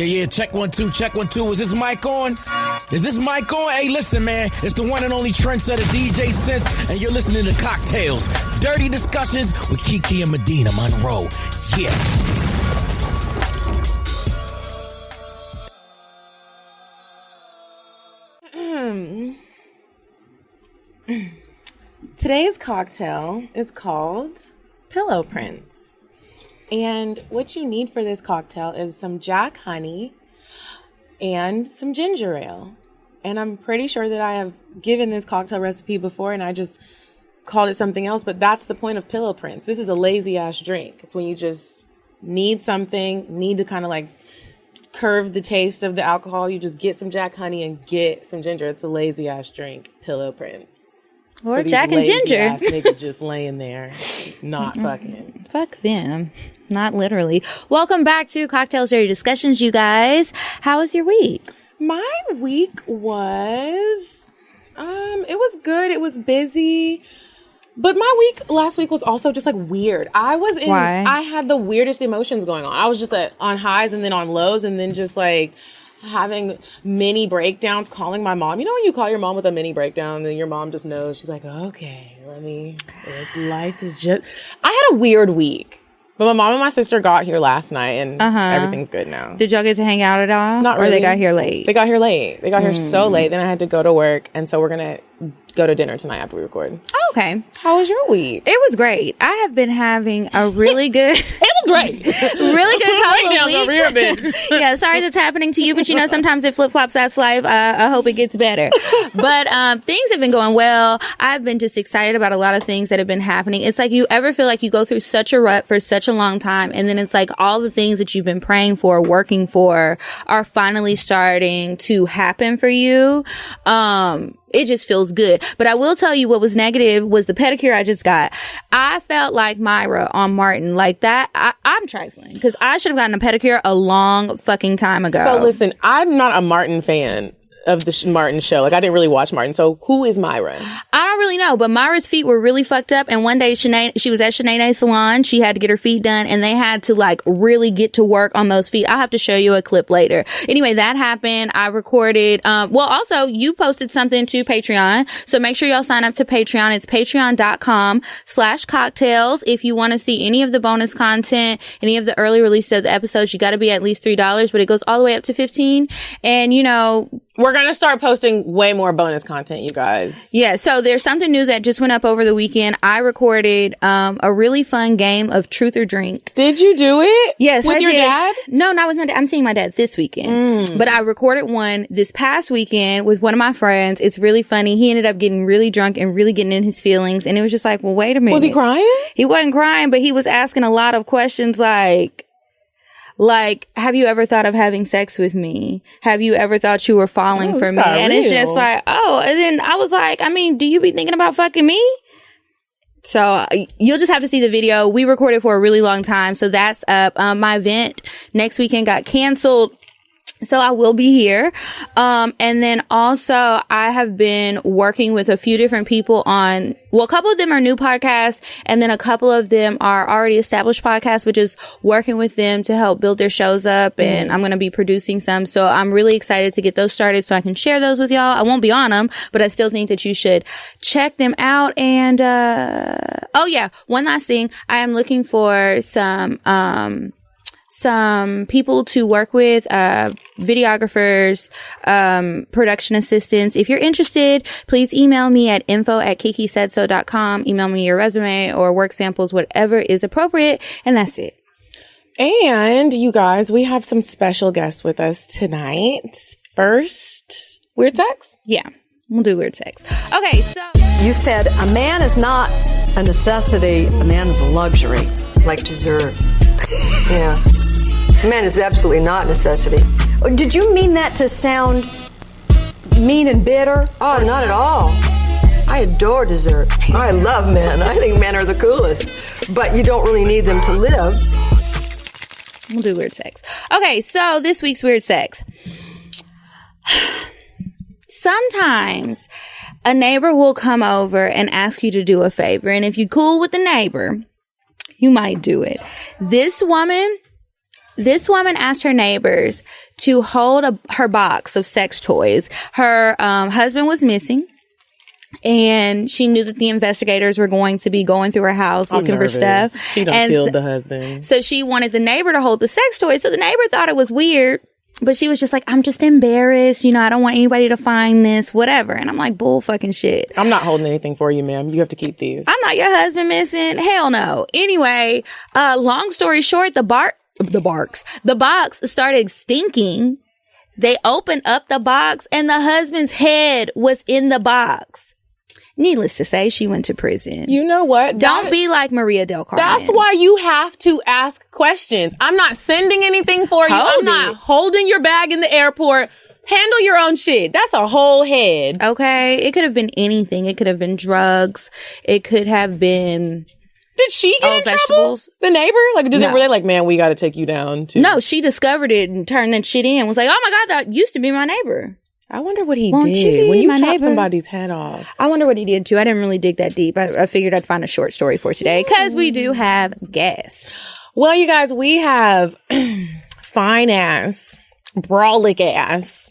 Yeah, check 1 2, check 1 2. Is this mic on? Is this mic on? Hey, listen, man, it's the one and only trendsetter DJ Sense, and you're listening to Cocktails, Dirty Discussions with Kiki and Medina Monroe. Yeah. Today's cocktail is called Pillow Prince. And what you need for this cocktail is some Jack honey and some ginger ale. And I'm pretty sure that I have given this cocktail recipe before and I just called it something else, but that's the point of Pillow Prince. This is a lazy ass drink. It's when you just need something, need to kind of like curve the taste of the alcohol. You just get some Jack honey and get some ginger. It's a lazy ass drink, Pillow Prince. Or Jack and ginger. Ass niggas just laying there, not fucking. Fuck them. Not literally. Welcome back to Cocktails Dirty Discussions, you guys. How was your week? My week was, it was good. It was busy. But my week last week was also just like weird. Why? I had the weirdest emotions going on. I was just on highs and then on lows and then just like having mini breakdowns, calling my mom. You know when you call your mom with a mini breakdown and your mom just knows, she's like, okay, life is just, I had a weird week. But my mom and my sister got here last night and everything's good now. Did y'all get to hang out at all? Not really. Or they got here late? They got here late. They got here so late. Then I had to go to work. And so we're going to go to dinner tonight after we record. Oh, okay. How was your week? It was great. I have been having a really good... It was great. Really good couple of weeks. Over here, Yeah, sorry that's happening to you, but you know, sometimes it flip-flops. That's life. I hope it gets better. But things have been going well. I've been just excited about a lot of things that have been happening. It's like you ever feel like you go through such a rut for such a long time, and then it's like all the things that you've been praying for, working for, are finally starting to happen for you. It just feels good. But I will tell you what was negative was the pedicure I just got. I felt like Myra on Martin. Like that, I'm trifling because I should have gotten a pedicure a long fucking time ago. So listen, I'm not a Martin fan of the Martin show. Like I didn't really watch Martin. So who is Myra? I don't really know, but Myra's feet were really fucked up. And one day she was at Sinead's salon. She had to get her feet done and they had to like really get to work on those feet. I'll have to show you a clip later. Anyway, that happened. I recorded, also you posted something to Patreon. So make sure y'all sign up to Patreon. It's patreon.com/cocktails. If you want to see any of the bonus content, any of the early release of the episodes, you got to be at least $3, but it goes all the way up to $15. And you know, we're going to start posting way more bonus content, you guys. Yeah, so there's something new that just went up over the weekend. I recorded a really fun game of Truth or Drink. Did you do it? Yes, with your dad? No, not with my dad. I'm seeing my dad this weekend. But I recorded one this past weekend with one of my friends. It's really funny. He ended up getting really drunk and really getting in his feelings. And it was just like, well, wait a minute. Was he crying? He wasn't crying, but he was asking a lot of questions like, have you ever thought of having sex with me? Have you ever thought you were falling for me? And it's just like, oh, and then I was like, I mean, do you be thinking about fucking me? So you'll just have to see the video. We recorded for a really long time. So that's up. My event next weekend got canceled. So I will be here. And then also I have been working with a few different people on, well, a couple of them are new podcasts and then a couple of them are already established podcasts, which is working with them to help build their shows up. And I'm going to be producing some. So I'm really excited to get those started so I can share those with y'all. I won't be on them, but I still think that you should check them out. And, oh yeah, one last thing. I am looking for some people to work with, videographers, production assistants. If you're interested, please email me at info@kikisaidso.com. Email me your resume or work samples, whatever is appropriate. And that's it. And you guys, we have some special guests with us tonight. First, Weird Sex? Yeah, we'll do Weird Sex. Okay, so. You said a man is not a necessity, a man is a luxury. Like dessert. Yeah. Man is absolutely not a necessity. Did you mean that to sound mean and bitter? Oh, not at all. I adore dessert. I love men. I think men are the coolest. But you don't really need them to live. We'll do Weird Sex. Okay, so this week's Weird Sex. Sometimes a neighbor will come over and ask you to do a favor. And if you're cool with the neighbor, you might do it. This woman This woman asked her neighbors to hold her box of sex toys. Her husband was missing. And she knew that the investigators were going to be going through her house looking for stuff. She done killed the husband. So she wanted the neighbor to hold the sex toys. So the neighbor thought it was weird. But she was just like, I'm just embarrassed. You know, I don't want anybody to find this, whatever. And I'm like, bull fucking shit. I'm not holding anything for you, ma'am. You have to keep these. I'm not your husband missing. Hell no. Anyway, long story short, the box started stinking. They opened up the box and the husband's head was in the box. Needless to say, she went to prison. You know what? Don't be like Maria del Carmen. That's why you have to ask questions. I'm not sending anything for you. I'm not holding your bag in the airport. Handle your own shit. That's a whole head. Okay. It could have been anything. It could have been drugs. It could have been... Did she get in vegetables? Trouble? The neighbor? Like, did they really like, man, we got to take you down too? No, she discovered it and turned that shit in. Was like, oh my God, that used to be my neighbor. I wonder what he did when you chop somebody's head off. I wonder what he did too. I didn't really dig that deep. I figured I'd find a short story for today because we do have guests. Well, you guys, we have fine ass, brolic ass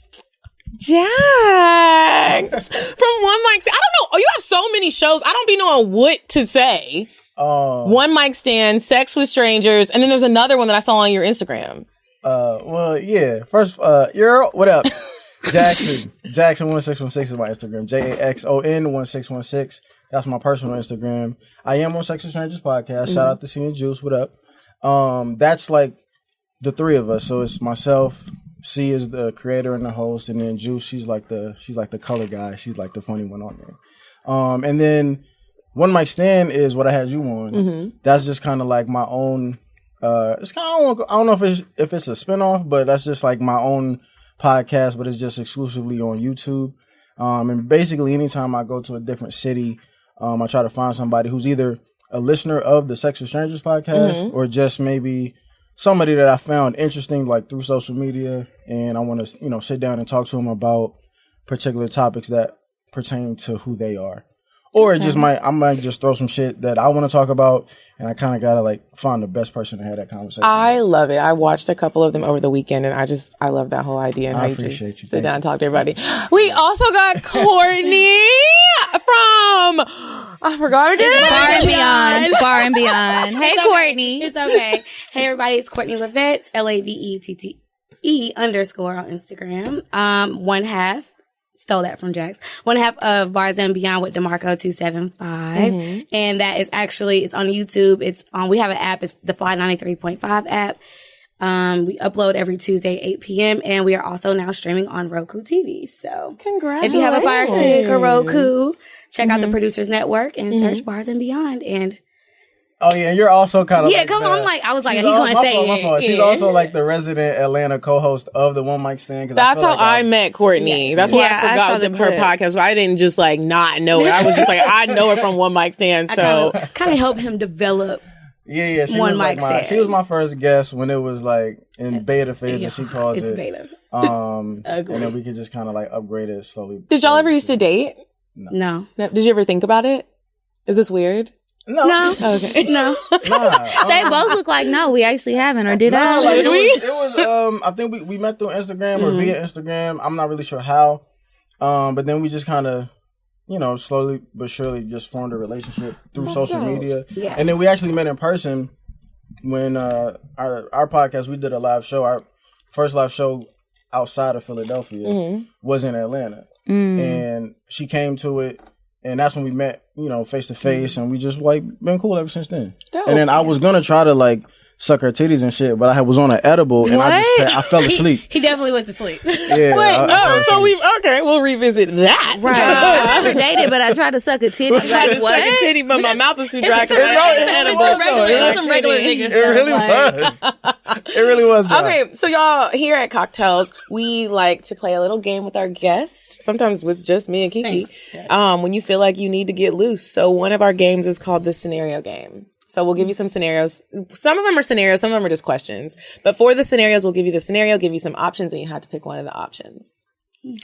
Jax from One Mic. I don't know. Oh, you have so many shows. I don't be knowing what to say. One Mic Stand, Sex with Strangers, and then there's another one that I saw on your Instagram. Well, yeah. First, what up? Jaxon 1616 is my Instagram. Jaxon 1616. That's my personal Instagram. I am on Sex with Strangers podcast. Shout out to C and Juice. What up? That's like the three of us. So it's myself. C is the creator and the host, and then Juice. She's like the color guy. She's like the funny one on there. And then One Mic Stand is what I had you on. That's just kind of like my own. It's kind of I don't know if it's a spinoff, but that's just like my own podcast, but it's just exclusively on YouTube. And basically anytime I go to a different city, I try to find somebody who's either a listener of the Sex with Strangers podcast or just maybe somebody that I found interesting like through social media, and I want to sit down and talk to them about particular topics that pertain to who they are. Or it just I might just throw some shit that I want to talk about, and I kind of gotta like find the best person to have that conversation. I love it. I watched a couple of them over the weekend, and I love that whole idea. And I how you appreciate just you. sit down and talk to everybody. We also got Courtney from I forgot again. Far and Beyond. Hey, Courtney. It's okay. Hey, everybody. It's Courtney Lavette, LAVETTE _on Instagram. One half. Stole that from Jax. One half of Bars and Beyond with DeMarco 275. And that is actually, it's on YouTube. It's on, we have an app. It's the Fly 93.5 app. We upload every Tuesday, 8 p.m. And we are also now streaming on Roku TV. So congratulations. If you have a Fire Stick or Roku, check out the Producers Network and search Bars and Beyond. And oh yeah, you're also kind of I was like, he's gonna say it. She's also like the resident Atlanta co-host of the One Mic Stand. That's how I met Courtney. That's why I forgot her podcast. So I didn't just like not know it. I was just like, I know it from One Mic Stand. So kind of help him develop. Yeah. She was my first guest when it was like in beta phase, and she calls it beta. And then we could just kind of like upgrade it slowly. Did y'all ever used to date? No. Did you ever think about it? Is this weird? No. Okay. No. They both look like no, we actually haven't, or did I? Like, it was I think we met through Instagram or via Instagram. I'm not really sure how. But then we just kind of, slowly but surely just formed a relationship through social media. Yeah. And then we actually met in person when our podcast, we did a live show. Our first live show outside of Philadelphia was in Atlanta. And she came to it. And that's when we met, face to face, and we just like been cool ever since then. Dope. And then I was gonna try to like suck her titties and shit, but I was on an edible and I fell asleep. He definitely went to sleep. Yeah. We'll revisit that. Right. I never dated, but I tried to suck a titty. Like, what? Suck a titty, but my mouth was too dry. It was some regular niggas. It really was. It really was. Okay, so y'all, here at Cocktails, we like to play a little game with our guests, sometimes with just me and Kiki. Thanks, when you feel like you need to get loose. So one of our games is called the scenario game. So we'll give you some scenarios. Some of them are scenarios, some of them are just questions. But for the scenarios, we'll give you the scenario, give you some options, and you have to pick one of the options.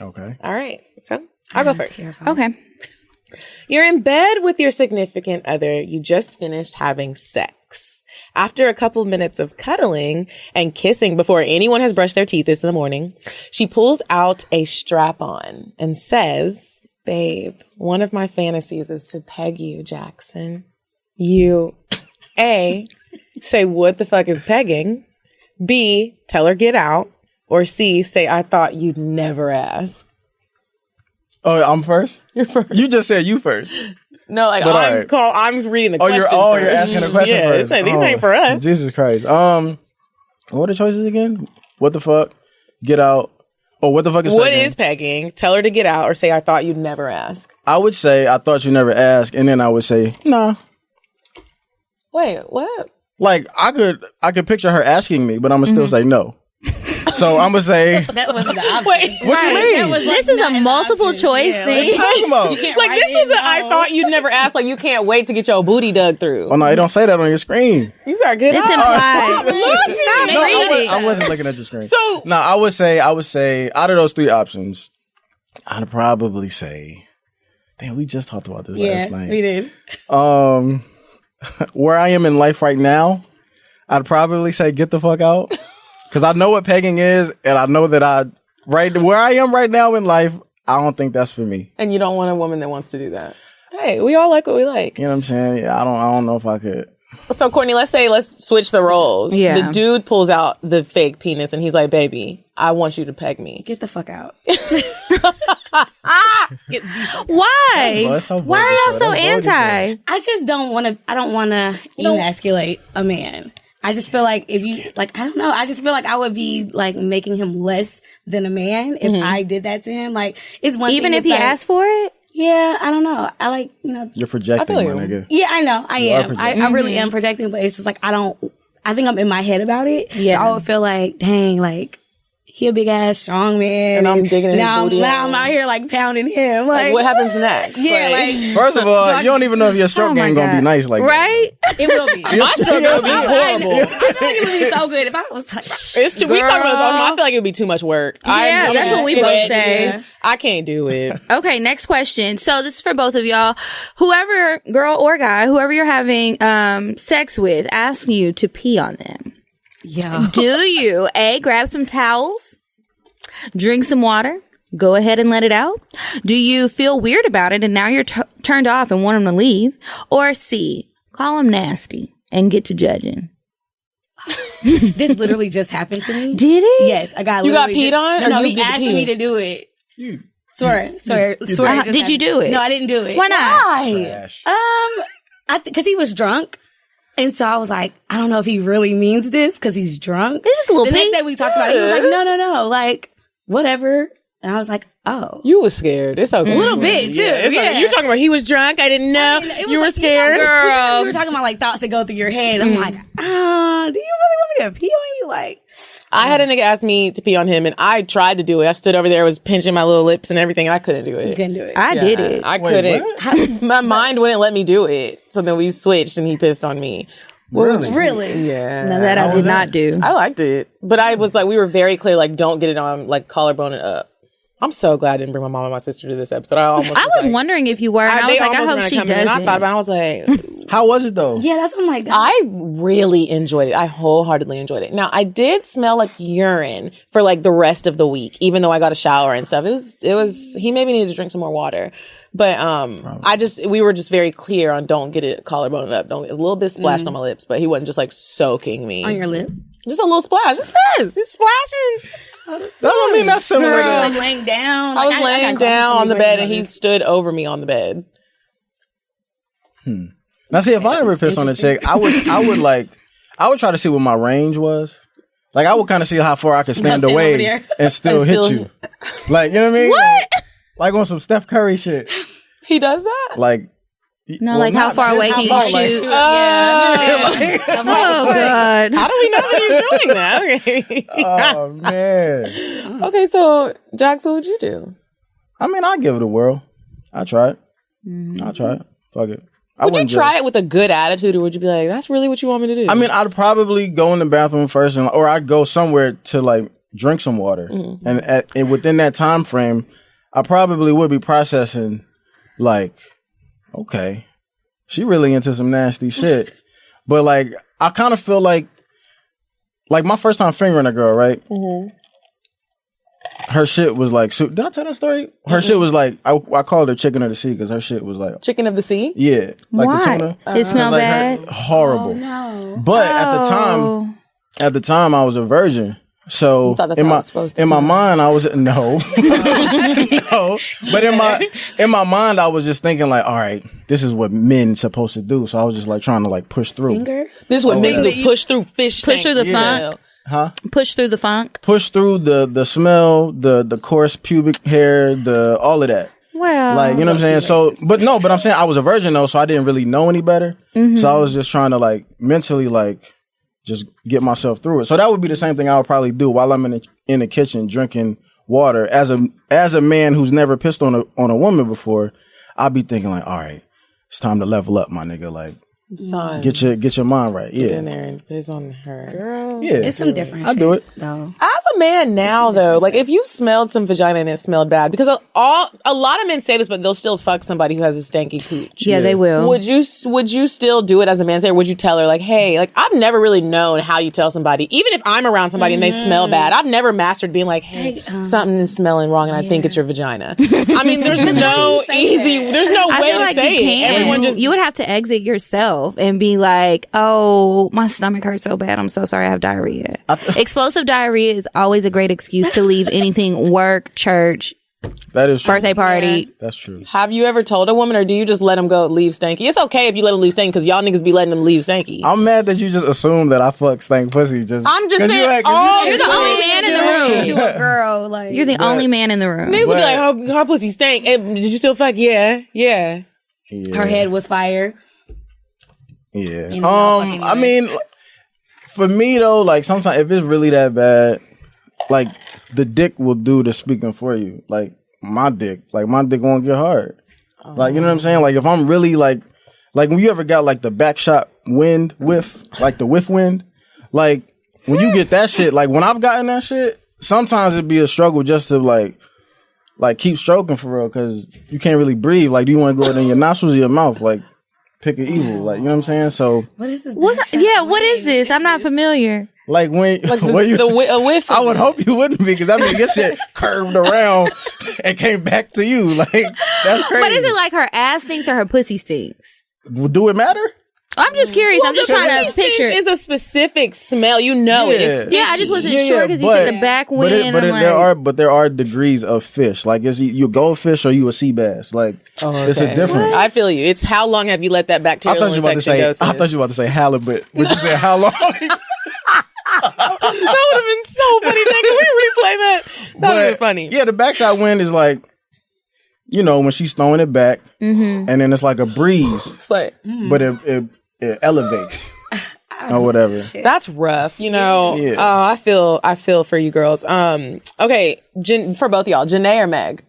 Okay. All right. So I'll go first. Okay. You're in bed with your significant other. You just finished having sex. After a couple minutes of cuddling and kissing before anyone has brushed their teeth this in the morning, she pulls out a strap-on and says, babe, one of my fantasies is to peg you, Jaxon. You, A, say, what the fuck is pegging? B, tell her get out. Or C, say, I thought you'd never ask. Oh, I'm first? You're first. You just said you first. No, like But I'm reading the question. You're asking the question first. These ain't for us. Jesus Christ. What are the choices again? What the fuck? Get out. Oh, what the fuck is What pegging? is pegging? Tell her to get out or say, I thought you'd never ask. I would say, I thought you never asked, and then I would say, nah. Wait, what? Like, I could picture her asking me, but I'm going to still say no. So I'm going to say, That wasn't the option. Wait, what you mean? This is a multiple choice thing. What you talking about? Like, this was I thought you'd never ask. Like, you can't wait to get your booty dug through. Oh, no, it don't say that on your screen. You gotta get It's out. implied. Stop No, reading. I wasn't looking at your screen. So- no, I would say, out of those three options, I'd probably say, damn, we just talked about this last night. we did. Where I am in life right now, I'd probably say get the fuck out. Because I know what pegging is, and I know that right where I am right now in life, I don't think that's for me. And you don't want a woman that wants to do that. Hey, we all like what we like. You know what I'm saying? Yeah, I don't know if I could. So, Courtney, let's switch the roles. Yeah. The dude pulls out the fake penis and he's like, baby, I want you to peg me. Get the fuck out. Why? That's so Why are bogus, y'all so bro. That's bogus, anti? I just don't want to. I don't want to emasculate a man. I just feel like if you like, I don't know. I just feel like I would be like making him less than a man if I did that to him. Like it's one Even thing if he like, asked for it? Yeah, I don't know. I like You're projecting, I my feel you. nigga. Yeah, I know. I You are am. projecting. I really am projecting, but it's just like I think I'm in my head about it. Yeah. So I would feel like, dang, like he a big ass strong man, And I'm digging in his now, booty now hole. I'm out here like pounding him. Like, Like, what happens next? Yeah, like First of all, you don't even know if your stroke Oh my game gonna God. be nice like that. Right? it will be. My stroke would be horrible. I feel like it would be so good if I was like, It's too, we talk about this all the time. I feel like it would be too much work. Yeah, that's what we both say. Yeah. I can't do it. Okay, next question. So this is for both of y'all. Whoever, girl or guy, whoever you're having sex with, asks you to pee on them. yeah. Do you, A, grab some towels, drink some water, go ahead and let it out? Do you feel weird about it and now you're turned off and want them to leave? Or C, call them nasty and get to judging? This literally just happened to me. Did it? Yes, I got. You got literally peed on, No, or no, you he did the asked pee? me to do it. Swear. it just Did happened. you do it? No, I didn't do it. Why not? Trash. Because he was drunk. And so I was like, I don't know if he really means this because he's drunk. It's just a little The next pee. day we talked about it. He was like, no, like, whatever. And I was like, oh. You was scared. It's okay. A little bit, too. It's Yeah. okay. You talking about he was drunk? I didn't know. It was You were like, scared? Girl. We were talking about like thoughts that go through your head. I'm like, do you really want me to pee on you? Like, I had a nigga ask me to pee on him, and I tried to do it. I stood over there, was pinching my little lips and everything, and I couldn't do it. you couldn't do it. I did it. I Wait, couldn't. My mind wouldn't let me do it. So then we switched, and he pissed on me. Really? Really? Yeah. No, that I did not do. I liked it. But I was like, we were very clear, like, don't get it on, like, collarbone it up. I'm so glad I didn't bring my mom and my sister to this episode. I was was wondering if you were, and I was they like, I almost hope were she gonna come in, and I doesn't. thought about it. I was like, How was it though? Yeah, that's what I'm like. I really enjoyed it. I wholeheartedly enjoyed it. Now, I did smell like urine for like the rest of the week, even though I got a shower and stuff. It was, he maybe needed to drink some more water. But, we were just very clear on don't get it collarbone up. Don't, a little bit splashed on my lips, but he wasn't just like soaking me. on your lip. Just a little splash. Just fizz. He's splashing. That don't mean that's similar Like to. laying down. I was Like, laying got down on the bed and he he's stood over me on the bed. Now, see, if I ever piss on a chick, I would try to see what my range was. Like, I would kind of see how far I could stand stand over away there. and still And hit still- you. Like, you know what I mean? What? Like on some Steph Curry shit. He does that? Like, No, like how not far away how can you far, like, shoot? Yeah. Oh God! How do we know that he's doing that? Okay. Oh man. Okay, so Jax, what would you do? I mean, I'd give it a whirl. I'll try it. I'll try it. Fuck it. Would you try it with a good attitude, or would you be like, "That's really what you want me to do"? I mean, I'd probably go in the bathroom first, or I'd go somewhere to like drink some water, and within that time frame, I probably would be processing like, okay, she really into some nasty shit. But like, I kind of feel like my first time fingering a girl, right? Mm-hmm. Her shit was like, did I tell that story? Her shit was like, I called her chicken of the sea because her shit was like chicken of the sea. Yeah, like Why? the tuna. It smelled like bad. Horrible. Oh, no. But at the time, I was a virgin. So you thought that's in how my it was supposed to in my smell. mind, I was no, no. But in my mind, I was just thinking like, all right, this is what men supposed to do. So I was just like trying to like push through. Finger? This is what men do. Push through fish. Push through the funk. Huh? Push through the funk. Push through the smell, the coarse pubic hair, the all of that. Well, Like, you know what I'm saying? So, but I'm saying I was a virgin though, so I didn't really know any better. Mm-hmm. So I was just trying to like mentally like just get myself through it. So that would be the same thing I would probably do while I'm in the kitchen drinking water. As a man who's never pissed on a woman before, I'd be thinking like, all right, it's time to level up, my nigga. Like, Son, get your mind right. get Yeah. in there and piss on her. Girl. Yeah. It's some different I shit, do it. though. As a man now, though, like if you smelled some vagina and it smelled bad, because a lot of men say this, but they'll still fuck somebody who has a stanky cooch. yeah, they will. Would you still do it as a man? Say, or would you tell her like, hey, like I've never really known how you tell somebody, even if I'm around somebody and they smell bad, I've never mastered being like, hey, something is smelling wrong and I think it's your vagina. I mean, there's no easy, there's no I way feel to like say you it. can. Everyone just You would have to exit yourself and be like, "Oh, my stomach hurts so bad. I'm so sorry. I have diarrhea." Explosive diarrhea is always a great excuse to leave anything, work, church, That is true. birthday party. That's true. Have you ever told a woman, or do you just let them go leave stanky? It's okay if you let them leave stanky because y'all niggas be letting them leave stanky. I'm mad that you just assume that I fuck stank pussy. Just I'm just 'cause saying, You're the only man in the room. You a girl, like You're the only man in the room. Niggas would be But- like, her pussy stank. Did you still fuck? Yeah. her head was fire. Yeah. You know, y'all fucking I mean, for me though, like sometimes if it's really that bad, like the dick will do the speaking for you. Like my dick won't get hard. Like, you know what I'm saying? Like if I'm really like when you ever got like the back shot wind whiff, like the whiff wind, like when you get that shit, like when I've gotten that shit, sometimes it'd be a struggle just to like keep stroking for real, because you can't really breathe. Like, do you want to go in your nostrils or your mouth? Like, pick an evil. Like, you know what I'm saying? So, What is this? What? Yeah, what is this? I'm not familiar. like when Like when you, a whiff. I would hope you wouldn't be, because that means your shit curved around and came back to you. Like, that's crazy. But is it like her ass stinks or her pussy stinks? Do it matter? I'm just curious. I'm just trying to picture. Is a specific smell. You know it. It's Yeah, I just wasn't Yeah, sure yeah, because he but- said the back But, wind. there are degrees of fish. Like, is you a goldfish or you a sea bass? Like, it's a difference. I feel you. It's how long have you let that I bacterial thought you were about to infection say. go? I thought you were about to say halibut. But you said how long? That would have been so funny. Can we replay that? That would have been funny. Yeah, the backshot wind is like, you know, when she's throwing it back, and then it's like a breeze, It's like, but it elevates or whatever. that's rough, you know. Yeah. Oh, I feel for you girls. Okay, for both of y'all, Janae or Meg?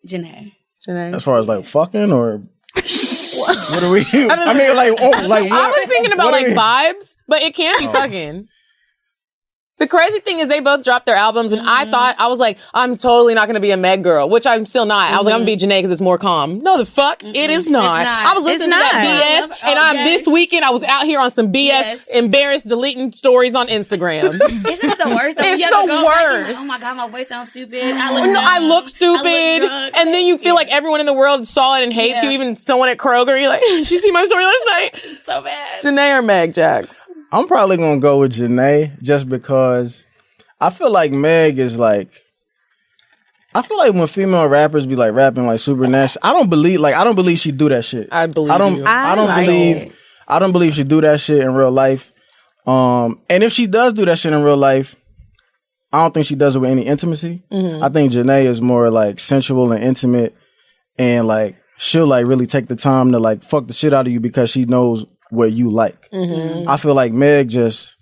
Janae. Janae. As far as like fucking or what are we? I mean, like, like I what? was thinking about what like are we- vibes, but it can be fucking. The crazy thing is they both dropped their albums, and I was like, I'm totally not going to be a Meg girl, which I'm still not. I was like, I'm going to be Janae because it's more calm. No, the fuck, it is not. It's not. I was listening to that BS, and this weekend I was out here on some BS, embarrassed, deleting stories on Instagram. Isn't it the worst? It's You have to the go back and worst. like, oh my god, my voice sounds stupid. I look stupid, drunk. and then you feel like everyone in the world saw it and hates you, even someone at Kroger. You're like, did you see my story last night? so bad. Janae or Meg, Jax? I'm probably gonna go with Janae just because I feel like Meg is like. I feel like when female rappers be like rapping like super nasty, I don't believe she do that shit. I believe you. I don't believe she do that shit in real life. And if she does do that shit in real life, I don't think she does it with any intimacy. I think Janae is more like sensual and intimate, and like she'll like really take the time to like fuck the shit out of you because she knows what you like. I feel like Meg just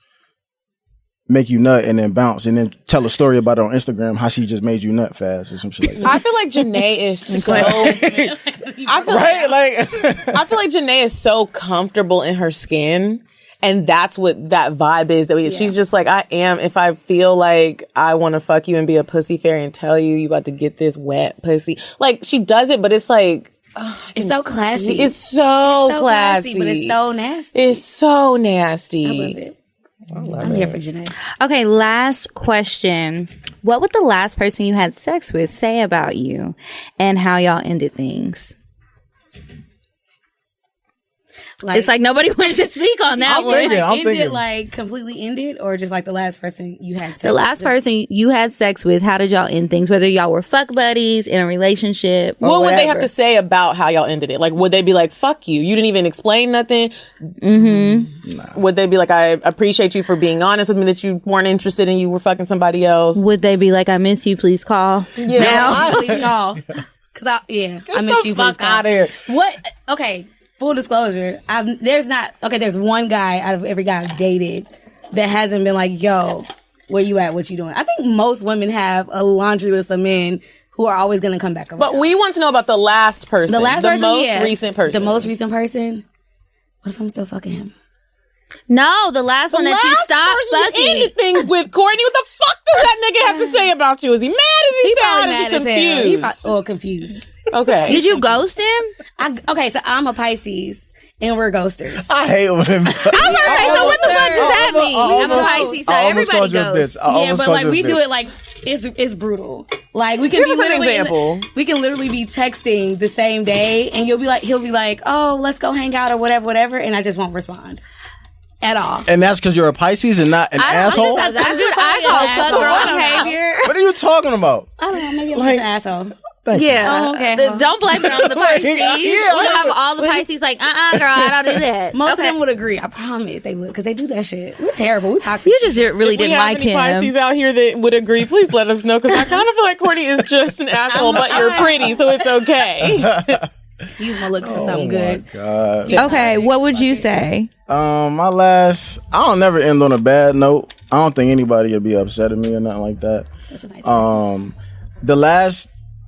make you nut and then bounce and then tell a story about it on Instagram how she just made you nut fast or some shit like that. I feel like Janae is so. I feel like Janae is so comfortable in her skin, and that's what that vibe is. She's just like, I am. If I feel like I want to fuck you and be a pussy fairy and tell you about to get this wet pussy, like she does it, but it's like It's so classy. It's so classy. but it's so nasty. It's so nasty. I love it. I'm here for Janae. Okay, last question. What would the last person you had sex with say about you and how y'all ended things? It's like nobody wanted to speak on that one. I'm thinking. Like completely ended, or just like the last person you had sex The last person you had sex with, how did y'all end things? Whether y'all were fuck buddies, in a relationship, or what would whatever. they have to say about how y'all ended it? Like, would they be like, fuck you, you didn't even explain nothing? Mm-hmm. Would they be like, I appreciate you for being honest with me that you weren't interested and you were fucking somebody else? Would they be like, I miss you, please call? Yeah. Now? Please call. Cause I miss you. Fuck Please call. out of here. What? Okay. Full disclosure, there's one guy out of every guy I've dated that hasn't been like, yo, where you at? What you doing? I think most women have a laundry list of men who are always going to come back around. But we want to know about the last person. The most recent person. The most recent person. What if I'm still fucking him? No, the last one that you stopped fucking. You ended things with, Courtney. What the fuck does that nigga have to say about you? Is he mad? Is he sad? Is he confused? Confused. Okay. Did you ghost him? Okay, so I'm a Pisces. And we're ghosters. I hate women. I was about to say, so what the fuck does that mean? I'm a Pisces, so everybody ghosts. Yeah, but like we do it like it's brutal. Like we can give us an example. We can literally be texting the same day, and he'll be like, oh, let's go hang out or whatever, and I just won't respond at all. And that's because you're a Pisces and not an asshole? That's what I call fuck girl behavior. What are you talking about? I don't know. Maybe I'm just an asshole. Thank you. Yeah. Oh, okay. Don't blame it on the Pisces. Yeah, We'll have all the Pisces like, girl, I don't do that. Most of them would agree. I promise they would, because they do that shit. We're terrible. We're toxic. You just really didn't like him. If we have any Pisces out here that would agree, please let us know, because I kind of feel like Courtney is just an asshole, but you're pretty, so it's okay. Use my looks for something good. God. Okay, what would you say? I don't never end on a bad note. I don't think anybody would be upset at me or nothing like that. Such a nice person.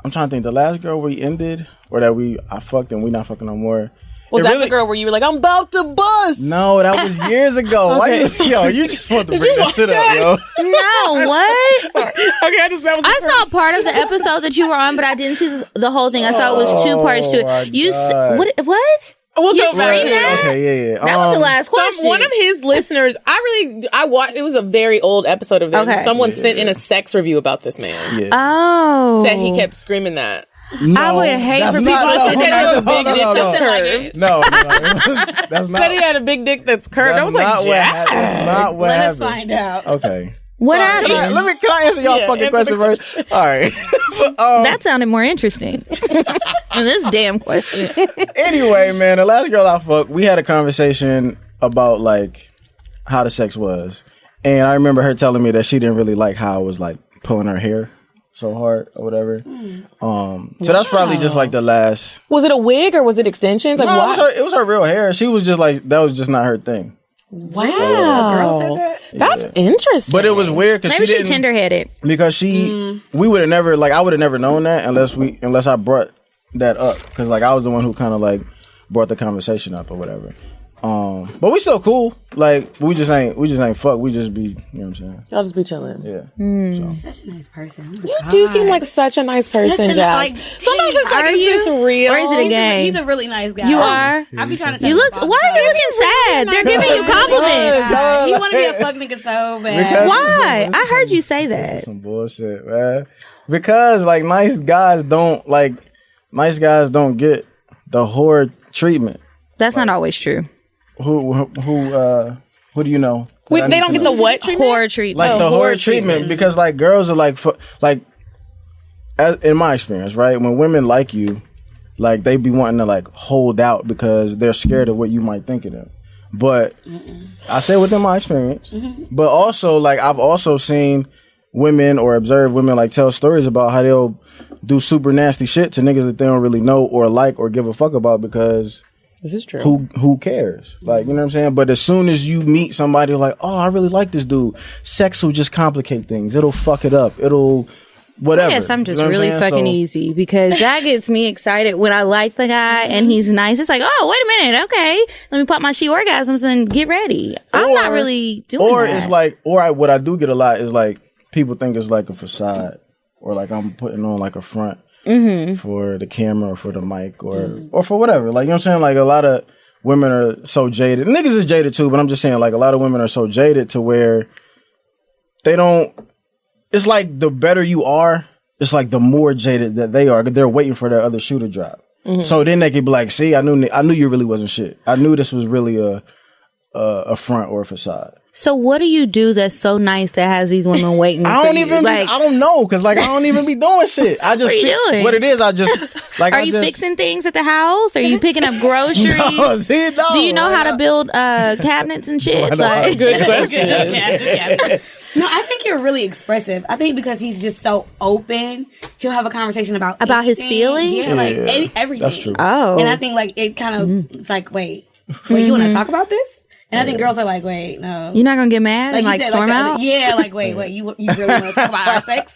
I'm trying to think. The last girl we ended, or that I fucked and we not fucking no more. Was that the girl where you were like, I'm about to bust? No, that was years ago. Okay. You just want to bring that shit up, yo. No, what? Sorry. Okay, I saw part of the episode that you were on, but I didn't see the whole thing. I saw it was 2 parts to it. You what? We'll You go back screened to that? Okay, yeah. That was the last question. One of his listeners, I watched, it was a very old episode of this. Okay. Someone sent in a sex review about this man. Yeah. Oh. Said he kept screaming that. No, I would hate for that's people not- to no, sit Said he has a no, big no, dick no, that's no. curved. No, that's not. Said he had a big dick that's curved. I was like, That's not what Let us happened. find out. Okay. What Can happened? I answer y'all Yeah, fucking answer question the first? All right. That sounded more interesting than this damn question. Anyway, man, the last girl I fucked, we had a conversation about like how the sex was, and I remember her telling me that she didn't really like how I was like pulling her hair so hard or whatever. So that's probably just like the last. Was it a wig or was it extensions? Like, No, what? it was her real hair. She was just like, that was just not her thing. Wow. Girl said that? That's interesting. But it was weird because Maybe she she didn't. tender-headed. Because we would have never, like, I would have never known that unless I brought that up, because like I was the one who kind of like brought the conversation up or whatever. But we still cool. Like we just ain't fuck. We just be, you know what I'm saying? Y'all just be chilling. Yeah. Such a nice person. You do seem like such a nice person, Jazz. Sometimes it's like, Are is this you? real? Or is it a game? He's a really nice guy. You are? I be trying to say You look. Why are you looking sad? They're giving you compliments. He want to be a fuck nigga so bad. Because- Why? I heard you say This that. is some bullshit, man. Because like nice guys don't get the whore treatment. That's not always true. Who do you know? They don't get the what treatment? Whore treatment. Like the whore whore treatment, because like girls are like in my experience, right? When women like you, like they be wanting to like hold out because they're scared of what you might think of them. But I say within my experience, but also like I've also seen women or observed women like tell stories about how they'll do super nasty shit to niggas that they don't really know or like or give a fuck about, because This is true. who cares? Like, you know what I'm saying? But as soon as you meet somebody like, oh, I really like this dude, sex will just complicate things. It'll fuck it up. It'll whatever. Yes, I'm just You know what really saying? fucking So- easy, because that gets me excited when I like the guy and he's nice. It's like, oh, wait a minute. Okay. Let me pop my she orgasms and get ready. I'm not really doing Or that. it's like, what I do get a lot is like people think it's like a facade or like I'm putting on like a front. for the camera or for the mic or for whatever. Like, you know what I'm saying? Like, a lot of women are so jaded. Niggas is jaded too, but I'm just saying, like, a lot of women are so jaded to where they don't. It's like the better you are, it's like the more jaded that they are. They're waiting for that other shoe to drop. So then they could be like, see, I knew you really wasn't shit. I knew this was really a front or a facade. So what do you do that's so nice that has these women waiting? I don't know, because like I don't even be doing shit. I just what are you doing? What it is, I just like. Are you fixing things at the house? Are you picking up groceries? No. Do you know how to build cabinets and shit? Like, good question. No, I think you're really expressive. I think because he's just so open, he'll have a conversation about his feelings. Yeah, like everything. That's true. Oh, and I think like it kind of it's like, wait, you want to talk about this? And I think girls are like, wait, no. You're not gonna get mad and like said, storm out? Yeah, like wait, you really want to talk about our sex?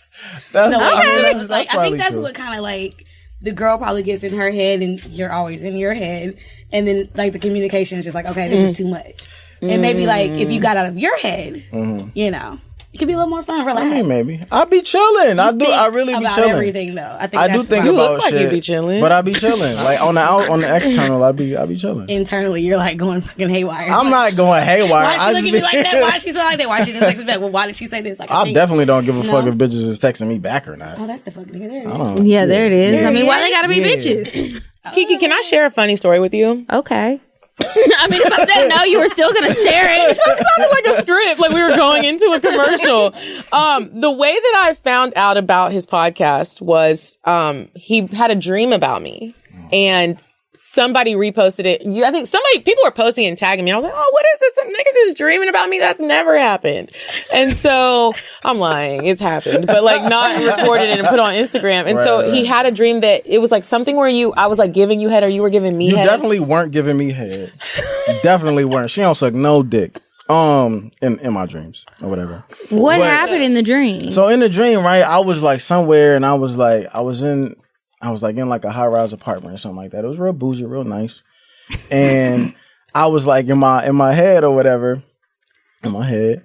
That's I think that's true. what kind of like the girl probably gets in her head, and you're always in your head, and then like the communication is just like, okay, this is too much, and maybe like if you got out of your head, you know. It could be a little more fun, relax. I mean, maybe I be chilling. I really be about chilling. Everything though, I do think you about look like shit. you be chilling, but I be chilling. Like on the external, I be chilling. Internally, you're like going fucking haywire. I'm not going haywire. Why she look at me like that? Why she so like that? Why she didn't text me back? Well, why did she say this? Like, I definitely don't give a fuck if bitches is texting me back or not. Oh, that's the fuck nigga. There it is. Yeah, there it is. Yeah. I mean, why they gotta be bitches? Kiki, can I share a funny story with you? Okay. I mean, if I said no, you were still gonna share it. It sounded like a script, like we were going into a commercial. The way that I found out about his podcast was he had a dream about me, and somebody reposted it. I think people were posting and tagging me. I was like, oh, what is this? Some niggas is dreaming about me. That's never happened. And so I'm lying. It's happened, but like not recorded and put on Instagram. And so he had a dream that it was like something where I was like giving you head or you were giving me head. You definitely weren't giving me head. You definitely weren't. She don't suck no dick. In my dreams or whatever. What happened in the dream? So in the dream, right, I was like somewhere and I was in like a high rise apartment or something like that. It was real bougie, real nice. And I was like in my head or whatever, my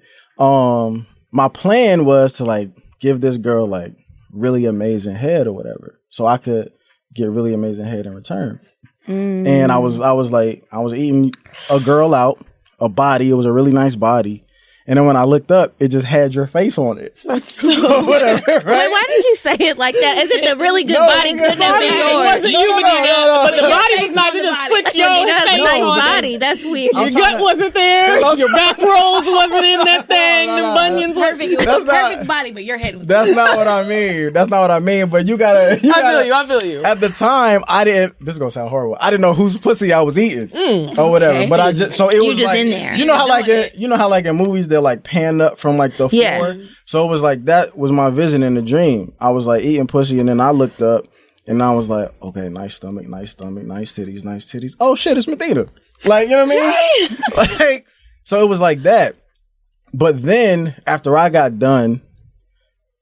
plan was to like give this girl like really amazing head or whatever. So I could get really amazing head in return. And I was eating a girl out, a body. It was a really nice body. And then when I looked up, it just had your face on it. That's so whatever, right? Wait, why did you say it like that? Is it the really good body couldn't have been It yours? wasn't you, Medina, but the body was nice. It just put your That's face a nice on body. it. That's weird. Your gut wasn't there. Your back rolls wasn't in that thing. The bunions were Perfect. It was perfect body, but your head was. That's not what I mean. That's not what I mean. But you gotta. I feel you. At the time, I didn't. This is gonna sound horrible. I didn't know whose pussy I was eating or whatever. Okay. But I just it was just like, in there. You know how like in movies they're like panned up from like the floor. Yeah. So it was like that was my vision in the dream. I was like eating pussy, and then I looked up, and I was like, okay, nice stomach, nice titties, nice titties. Oh shit, it's Medina. Like, you know what I mean? Like, so it was like that. But then after I got done,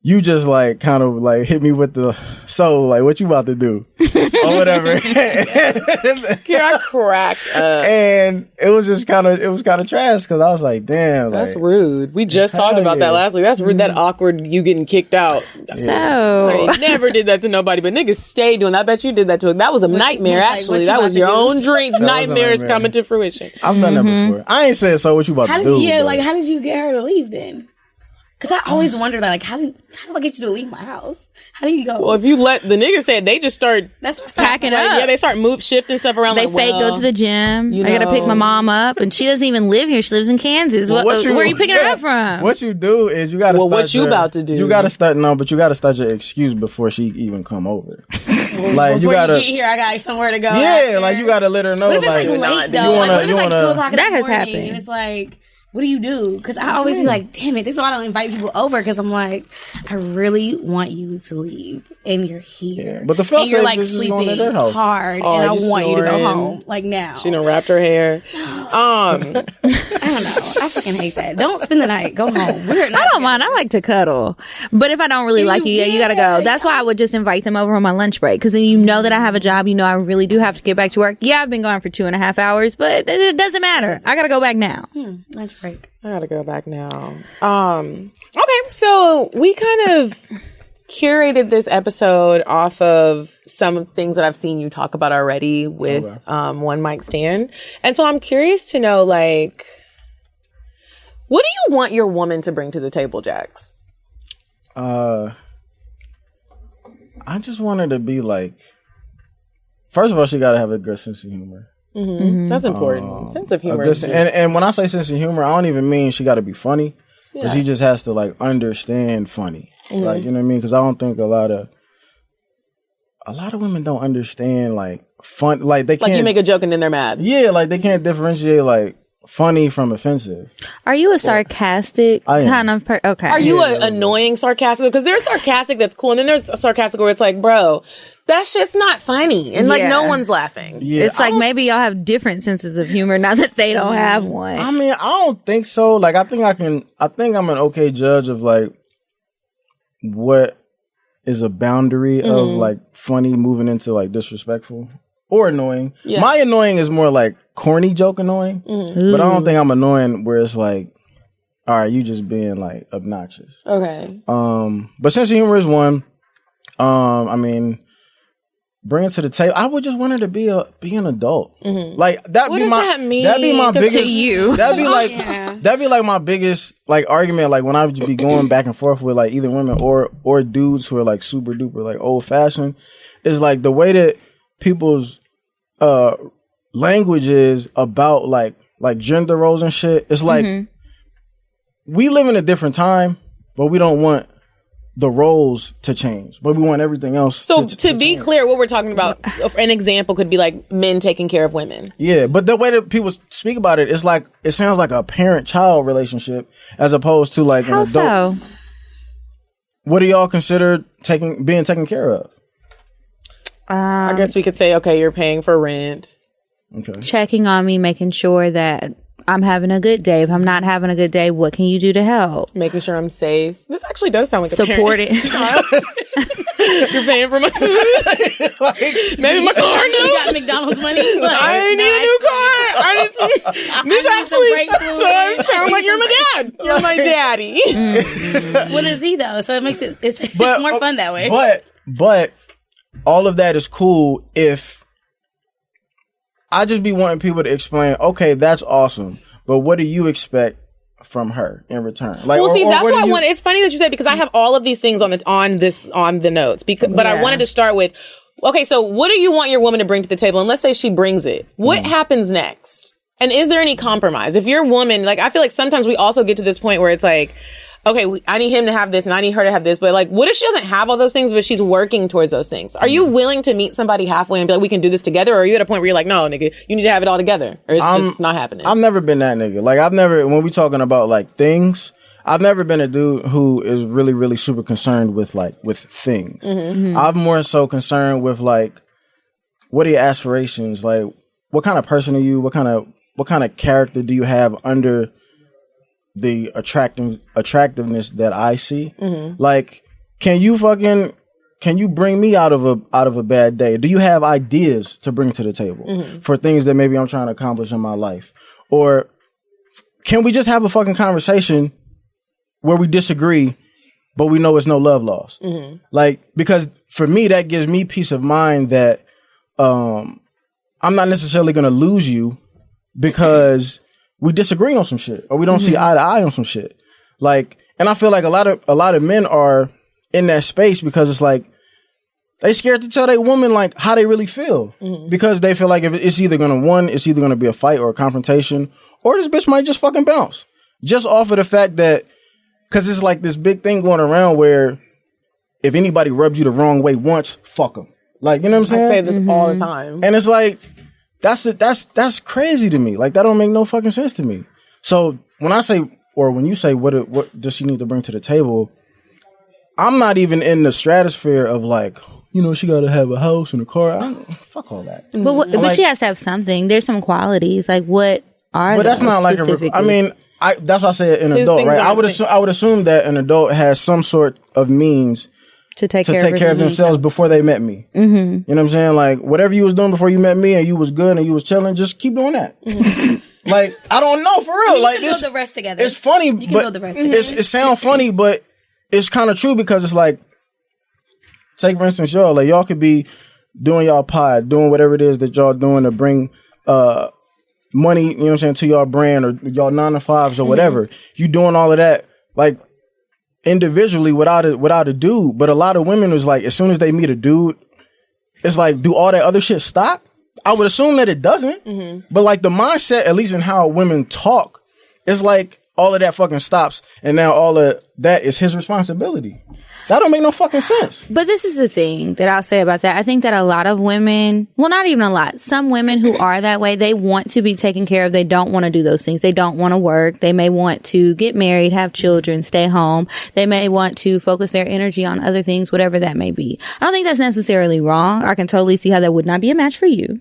you just like kind of like hit me with the like what you about to do or whatever. Here I cracked up. And it was kind of trash because I was like, damn, That's like, rude. We just talked about that last week. That's rude. That awkward you getting kicked out. So I never did that to nobody, but niggas stay doing that. I bet you did that to that was a nightmare, actually. That was your own dream. Nightmares coming to fruition. I've done that before. I ain't said so what you about to do. Yeah, like how did you get her to leave then? Because I always wonder that, like, how do I get you to leave my house? How do you go? Well, if you let the niggas say it, they just start packing up. Yeah, they start shifting stuff around. They like, fake go to the gym. I gotta pick my mom up, and she doesn't even live here. She lives in Kansas. Where are you picking her up from? What you do is you gotta. Well, what you about to do? You gotta start but you gotta start your excuse before she even come over. Like before you get here, I got somewhere to go. Yeah, like you gotta let her know. But if it's like late though, like if it's like 2 o'clock in the morning, has happened. and it's like. What do you do? Because I always be like, damn it, this is why I don't invite people over, because I'm like, I really want you to leave, and you're here. Yeah, but the felt and you're safe like is just going to sleeping their house. hard, and I want you to go home, like now. She done wrapped her hair. I don't know. I fucking hate that. Don't spend the night. Go home. I don't mind. I like to cuddle. But if I don't really like you, you gotta go. That's why I would just invite them over on my lunch break. Because then you know that I have a job. You know I really do have to get back to work. Yeah, I've been gone for 2.5 hours, but it doesn't matter. I gotta go back now. Lunch break. I gotta go back now. Okay, so we kind of curated this episode off of some things that I've seen you talk about already with One Mic Stand. And so I'm curious to know, like, what do you want your woman to bring to the table, Jax? I just want her to be like, first of all, she got to have a good sense of humor. That's important. Sense of humor. And when I say sense of humor, I don't even mean she got to be funny. But she just has to like understand funny. Like, you know what I mean? Because I don't think a lot of women don't understand like fun. Like they can't. Like you make a joke and then they're mad. Yeah, like they can't differentiate like funny from offensive. Are you a sarcastic kind of person? Okay. Are you an annoying sarcastic? Because there's sarcastic that's cool, and then there's a sarcastic where it's like, bro, that shit's not funny, and like no one's laughing. Yeah, it's like maybe y'all have different senses of humor, not that they don't have one. I mean, I don't think so. Like, I think I'm an okay judge of like what is a boundary of like funny moving into like disrespectful or annoying. Yeah. My annoying is more like corny joke annoying, but I don't think I'm annoying where it's like, all right, you just being like obnoxious. Okay. But sense of humor is one. I mean, bring it to the table. I would just want her to be an adult. Like that'd be my biggest. To you. That'd be like my biggest like argument. Like when I would be going back and forth with like either women or dudes who are like super duper like old fashioned, is like the way that people's language is about like gender roles and shit. It's like we live in a different time, but we don't want the roles to change, but we want everything else. So to be clear, what we're talking about, an example could be like men taking care of women. Yeah, but the way that people speak about it, it's like it sounds like a parent-child relationship as opposed to like an adult. So? What do y'all consider being taken care of? I guess we could say, okay, you're paying for rent. Okay. Checking on me, making sure that I'm having a good day. If I'm not having a good day, what can you do to help? Making sure I'm safe. This actually does sound like a supported. You're paying for my food. Like, maybe my car. No, you got McDonald's money. I need a new car. This actually does sound like you're my dad. You're my daddy. What is he though? So it makes it's more fun that way. But all of that is cool if I just be wanting people to explain, okay, that's awesome, but what do you expect from her in return? Like, well, see, that's what I want. It's funny that you said, because I have all of these things on the notes, but I wanted to start with, okay, so what do you want your woman to bring to the table? And let's say she brings it. What happens next? And is there any compromise? If your woman, like, I feel like sometimes we also get to this point where it's like, okay, I need him to have this and I need her to have this. But like, what if she doesn't have all those things, but she's working towards those things? Are you willing to meet somebody halfway and be like, we can do this together? Or are you at a point where you're like, no, nigga, you need to have it all together? Or it's just not happening? I've never been that nigga. Like, when we talking about like things, I've never been a dude who is really, really super concerned with things. I'm more so concerned with like, what are your aspirations? Like, what kind of person are you? What kind of character do you have under the attractiveness that I see? Like, can you bring me out of a bad day? Do you have ideas to bring to the table for things that maybe I'm trying to accomplish in my life? Or can we just have a fucking conversation where we disagree, but we know it's no love lost? Like, because for me, that gives me peace of mind that I'm not necessarily going to lose you because we disagree on some shit, or we don't see eye to eye on some shit. Like, and I feel like a lot of men are in that space because it's like they scared to tell their woman like how they really feel because they feel like if it's either gonna be a fight or a confrontation, or this bitch might just fucking bounce just off of the fact that, because it's like this big thing going around where if anybody rubs you the wrong way once, fuck them. Like, you know what I'm saying? I say this all the time, and it's like, that's crazy to me. Like, that don't make no fucking sense to me. So when I say, or when you say, what does she need to bring to the table? I'm not even in the stratosphere of like, you know, she got to have a house and a car. Fuck all that. But like, she has to have something. There's some qualities. Like, what are? But that's not like I mean, that's why I say an adult, right? I would assume that an adult has some sort of means to take care of themselves before they met me. You know what I'm saying? Like, whatever you was doing before you met me and you was good and you was chilling, just keep doing that. Like, I don't know, for real. Like, build the rest together. It's funny, you can but build the rest together. It sounds funny, but it's kind of true, because it's like, take for instance y'all. Like y'all could be doing y'all pod, doing whatever it is that y'all doing to bring money, you know what I'm saying, to y'all brand or y'all 9-to-5s or whatever. You doing all of that like individually without a dude. But a lot of women was like, as soon as they meet a dude, it's like, do all that other shit stop? I would assume that it doesn't. But like the mindset, at least in how women talk, it's like all of that fucking stops, and now all of that is his responsibility. That don't make no fucking sense. But this is the thing that I'll say about that. I think that a lot of women, well, not even a lot, some women who are that way, they want to be taken care of. They don't want to do those things. They don't want to work. They may want to get married, have children, stay home. They may want to focus their energy on other things, whatever that may be. I don't think that's necessarily wrong. I can totally see how that would not be a match for you.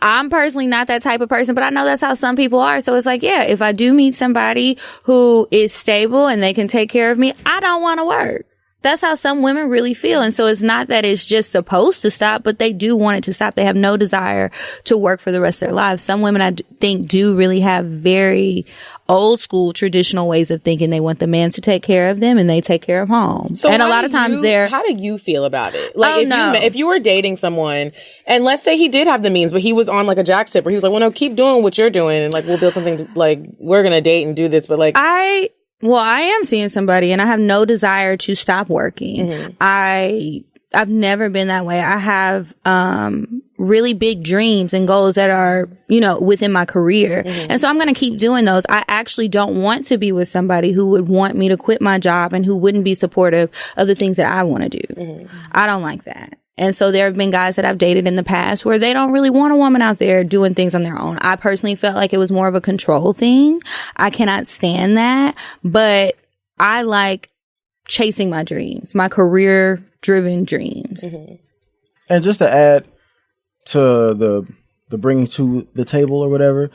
I'm personally not that type of person, but I know that's how some people are. So it's like, yeah, if I do meet somebody who is stable and they can take care of me, I don't want to work. That's how some women really feel. And so it's not that it's just supposed to stop, but they do want it to stop. They have no desire to work for the rest of their lives. Some women, I think, do really have very old school traditional ways of thinking. They want the man to take care of them and they take care of home. So and a lot of times how do you feel about it? Like if you were dating someone and let's say he did have the means, but he was on like a jack sip where he was like, well, no, keep doing what you're doing. And like, we'll build something to, like, we're going to date and do this. But like, I am seeing somebody and I have no desire to stop working. I've never been that way. I have, really big dreams and goals that are, within my career. And so I'm going to keep doing those. I actually don't want to be with somebody who would want me to quit my job and who wouldn't be supportive of the things that I want to do. I don't like that. And so there have been guys that I've dated in the past where they don't really want a woman out there doing things on their own. I personally felt like it was more of a control thing. I cannot stand that, but I like chasing my dreams, my career driven dreams. And just to add to the bringing to the table or whatever,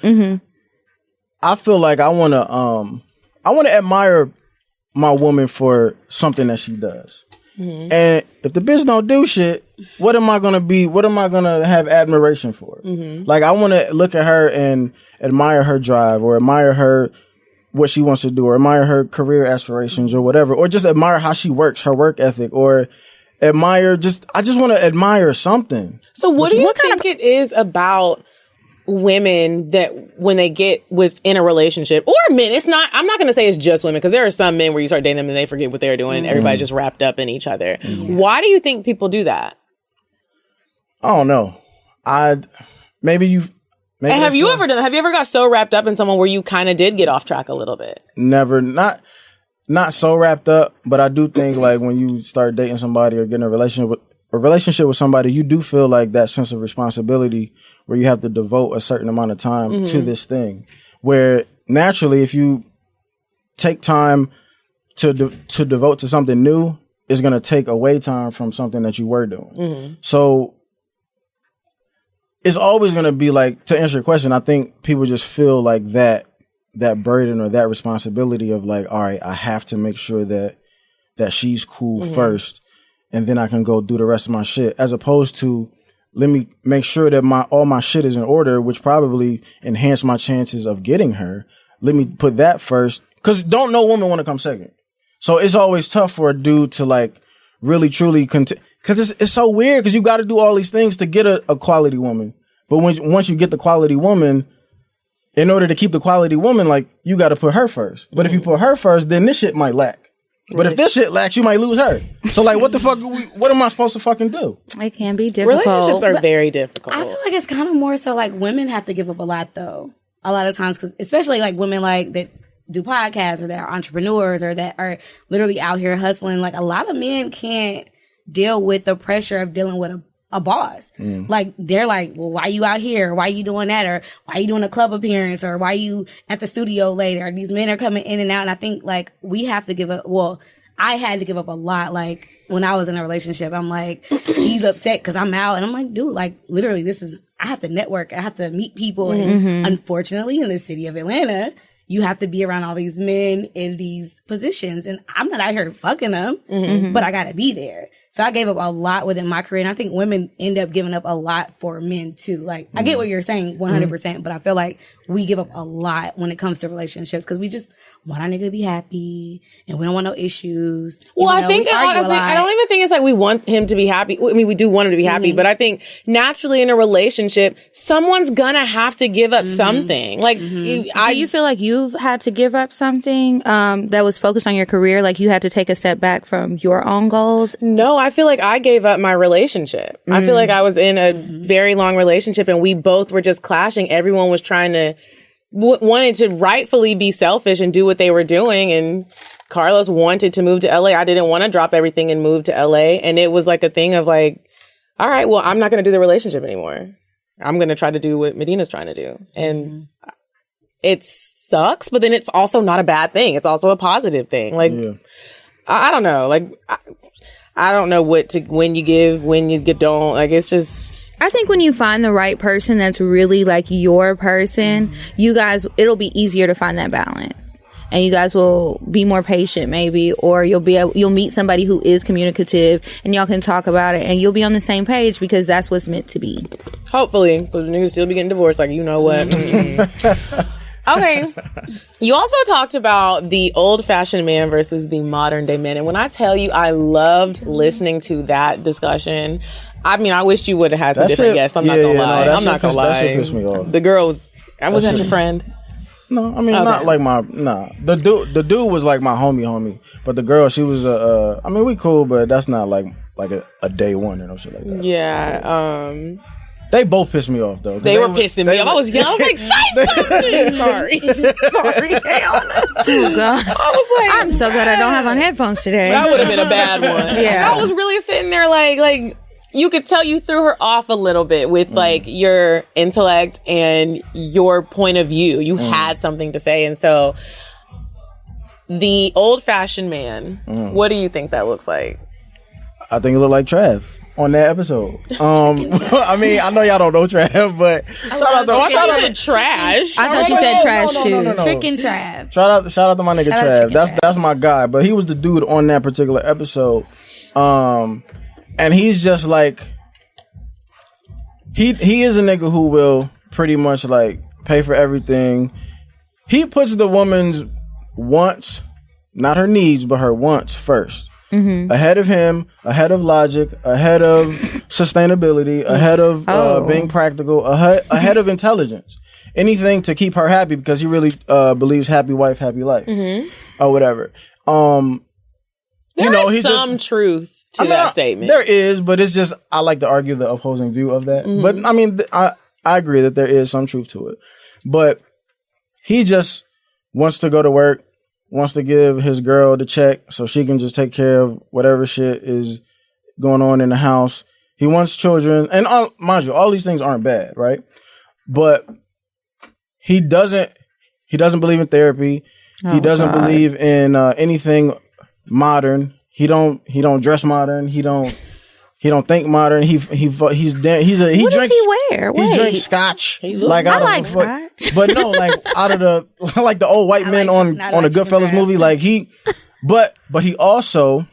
I feel like I want to admire my woman for something that she does. And if the bitch don't do shit, what am I gonna have admiration for? Like I want to look at her and admire her drive or admire her what she wants to do or admire her career aspirations or whatever, or just admire how she works, her work ethic, or I just want to admire something. So what do you think it is about women that when they get within a relationship, or men, I'm not going to say it's just women, because there are some men where you start dating them and they forget what they're doing. Everybody's just wrapped up in each other. Why do you think people do that? I don't know. And have you ever done that? Have you ever got so wrapped up in someone where you kind of did get off track a little bit? Never. Not so wrapped up, but I do think like when you start dating somebody or getting a relationship with somebody, you do feel like that sense of responsibility where you have to devote a certain amount of time to this thing. Where naturally, if you take time to devote to something new, it's going to take away time from something that you were doing. So it's always going to be like, to answer your question, I think people just feel like that burden or that responsibility of like, all right, I have to make sure that she's cool first, and then I can go do the rest of my shit, as opposed to let me make sure that all my shit is in order, which probably enhance my chances of getting her. Let me put that first, because don't no woman want to come second. So it's always tough for a dude to like really truly because it's so weird, because you got to do all these things to get a quality woman, but once you get the quality woman, in order to keep the quality woman, like, you got to put her first. But if you put her first, then this shit might lack. But if this shit lacks, you might lose her. So, like, what the fuck? What am I supposed to fucking do? It can be difficult. Relationships are very difficult. I feel like it's kind of more so like women have to give up a lot, though. A lot of times, because especially like women like that do podcasts or that are entrepreneurs or that are literally out here hustling. Like, a lot of men can't deal with the pressure of dealing with a boss. Like, they're like, well, why you out here? Why you doing that? Or why you doing a club appearance? Or why you at the studio later? These men are coming in and out. And I think like we have to give up, I had to give up a lot. Like, when I was in a relationship, I'm like, he's upset because I'm out. And I'm like, dude, like, literally, I have to network. I have to meet people. And unfortunately, in the city of Atlanta, you have to be around all these men in these positions. And I'm not out here fucking them, but I got to be there. So I gave up a lot within my career. And I think women end up giving up a lot for men too. Like, I get what you're saying 100%, but I feel like we give up a lot when it comes to relationships, because want our nigga to be happy, and we don't want no issues. Well, I don't even think it's like we want him to be happy. I mean, we do want him to be happy, but I think naturally in a relationship, someone's gonna have to give up something. Like, do you feel like you've had to give up something that was focused on your career? Like you had to take a step back from your own goals? No, I feel like I gave up my relationship. I feel like I was in a very long relationship and we both were just clashing. Everyone was trying to wanted to rightfully be selfish and do what they were doing. And Carlos wanted to move to LA. I didn't want to drop everything and move to LA. And it was like a thing of like, all right, well, I'm not going to do the relationship anymore. I'm going to try to do what Medina's trying to do. And it sucks, but then it's also not a bad thing. It's also a positive thing. Like, I don't know. Like, I don't know when you give, when you don't. Like, it's just... I think when you find the right person that's really like your person, you guys, it'll be easier to find that balance. And you guys will be more patient maybe, or you'll meet somebody who is communicative and y'all can talk about it and you'll be on the same page because that's what's meant to be. Hopefully, because niggas still be getting divorced. Like, you know what? Okay. You also talked about the old-fashioned man versus the modern-day man. And when I tell you I loved listening to that discussion, I mean, I wish you would have had some different guests. I'm not going to lie. I'm not going to lie. That shit pissed me off. The girl was that your friend? No, I mean, not like the dude was like my homie. But the girl, she was, I mean, we cool, but that's not like a day one or no shit like that. Yeah, they both pissed me off, though. They were pissing me off. I was young. I was like, say something. Sorry. Hell no. Oh, God. I was like, I'm so glad I don't have on headphones today. That would have been a bad one. Yeah. I was really sitting there like, you could tell you threw her off a little bit with like your intellect and your point of view. You had something to say. And so the old fashioned man, what do you think that looks like? I think it looked like Trav on that episode. I mean, I know y'all don't know Trav, but I thought you said trash. I thought you said trash too. No. Tricking Trav. Shout out to my nigga Trav. That's my guy. But he was the dude on that particular episode. And he's just like, he is a nigga who will pretty much like pay for everything. He puts the woman's wants, not her needs, but her wants first. Ahead of him, ahead of logic, ahead of sustainability, ahead of being practical, ahead of intelligence. Anything to keep her happy because he really believes happy wife, happy life. Or whatever. There is some truth to that statement. There is, but it's just, I like to argue the opposing view of that. But I mean, I agree that there is some truth to it. But he just wants to go to work, wants to give his girl the check so she can just take care of whatever shit is going on in the house. He wants children. And mind you, all these things aren't bad, right? But he doesn't believe in therapy. He doesn't believe in anything modern. He don't dress modern. He don't think modern. He what does he wear? Wait. He drinks scotch. I like scotch. But no, like out of the like the old white men on a Goodfellas movie, like but he also,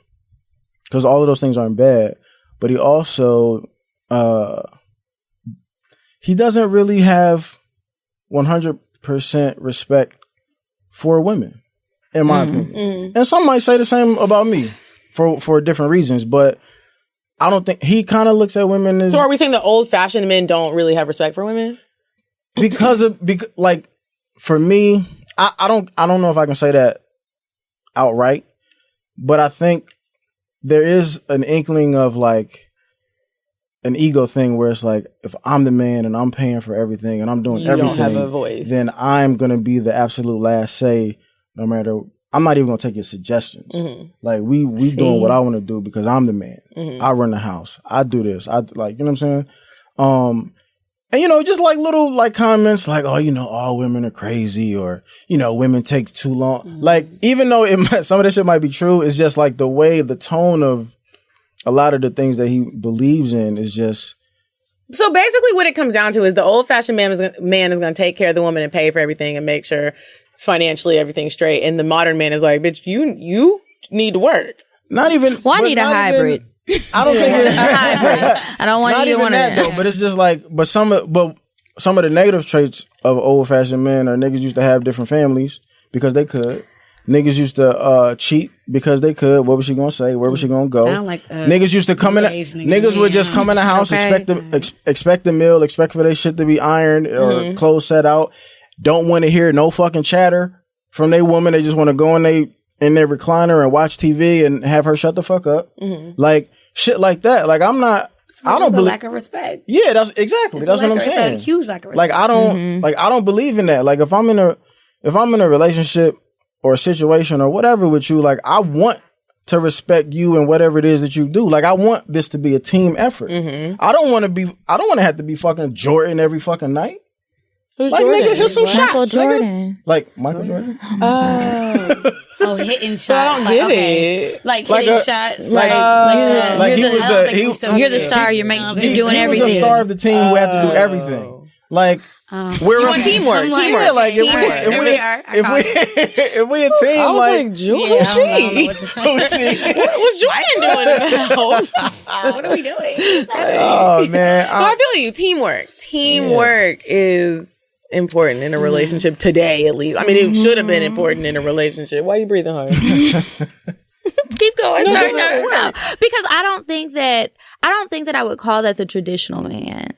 because all of those things aren't bad, but he also he doesn't really have 100% respect for women, in my opinion. And some might say the same about me for different reasons, but I don't think he kind of looks at women as... So are we saying the old-fashioned men don't really have respect for women? Because like, for me, I don't know if I can say that outright, but I think there is an inkling of like an ego thing where it's like, if I'm the man and I'm paying for everything and I'm doing everything, don't have a voice, then I'm going to be the absolute last say, no matter... I'm not even gonna take your suggestions. Like we doing what I want to do because I'm the man. I run the house. I do this. I like, you know what I'm saying? And just like little like comments like, oh, all women are crazy, or women take too long. Like, even though some of this shit might be true, it's just like the tone of a lot of the things that he believes in is just. So basically, what it comes down to is the old-fashioned man is going to take care of the woman and pay for everything and make sure financially everything's straight, and the modern man is like, bitch, you need to work. Not even. Well, I need a hybrid. I don't think it's a hybrid. I don't want either one of that though. But it's just like, some of the negative traits of old fashioned men are niggas used to have different families because they could. Niggas used to cheat because they could. What was she gonna say? Where was she gonna go? Sound like niggas used to come in. Niggas would just come in the house, expect the meal, expect for their shit to be ironed or clothes set out. Don't want to hear no fucking chatter from their woman. They just want to go in their recliner and watch TV and have her shut the fuck up. Like shit like that. Like I'm not. I don't believe lack of respect. Yeah, that's exactly. That's what I'm saying. It's a huge lack of respect. Like I don't like I don't believe in that. Like if I'm in a relationship or a situation or whatever with you, like I want to respect you and whatever it is that you do. Like I want this to be a team effort. I don't want to have to be fucking Jordan every fucking night. Who's like Jordan? nigga, hit some Michael shots. Jordan. Nigga. Like Michael Jordan. Oh, hitting shots. I don't get it. Like Like hitting a- shots. like he was the You're the star. You're doing he was everything. the star of the team who had to do everything. Like we're You want teamwork. Yeah, like if we a team, I was like like, Jordan, what's Jordan doing in the house? What are we doing? oh man, No, I feel you. Teamwork is important in a relationship today, at least. I mean, it should have been important in a relationship. Why are you breathing hard? Keep going. No. Because I don't think that I would call that the traditional man.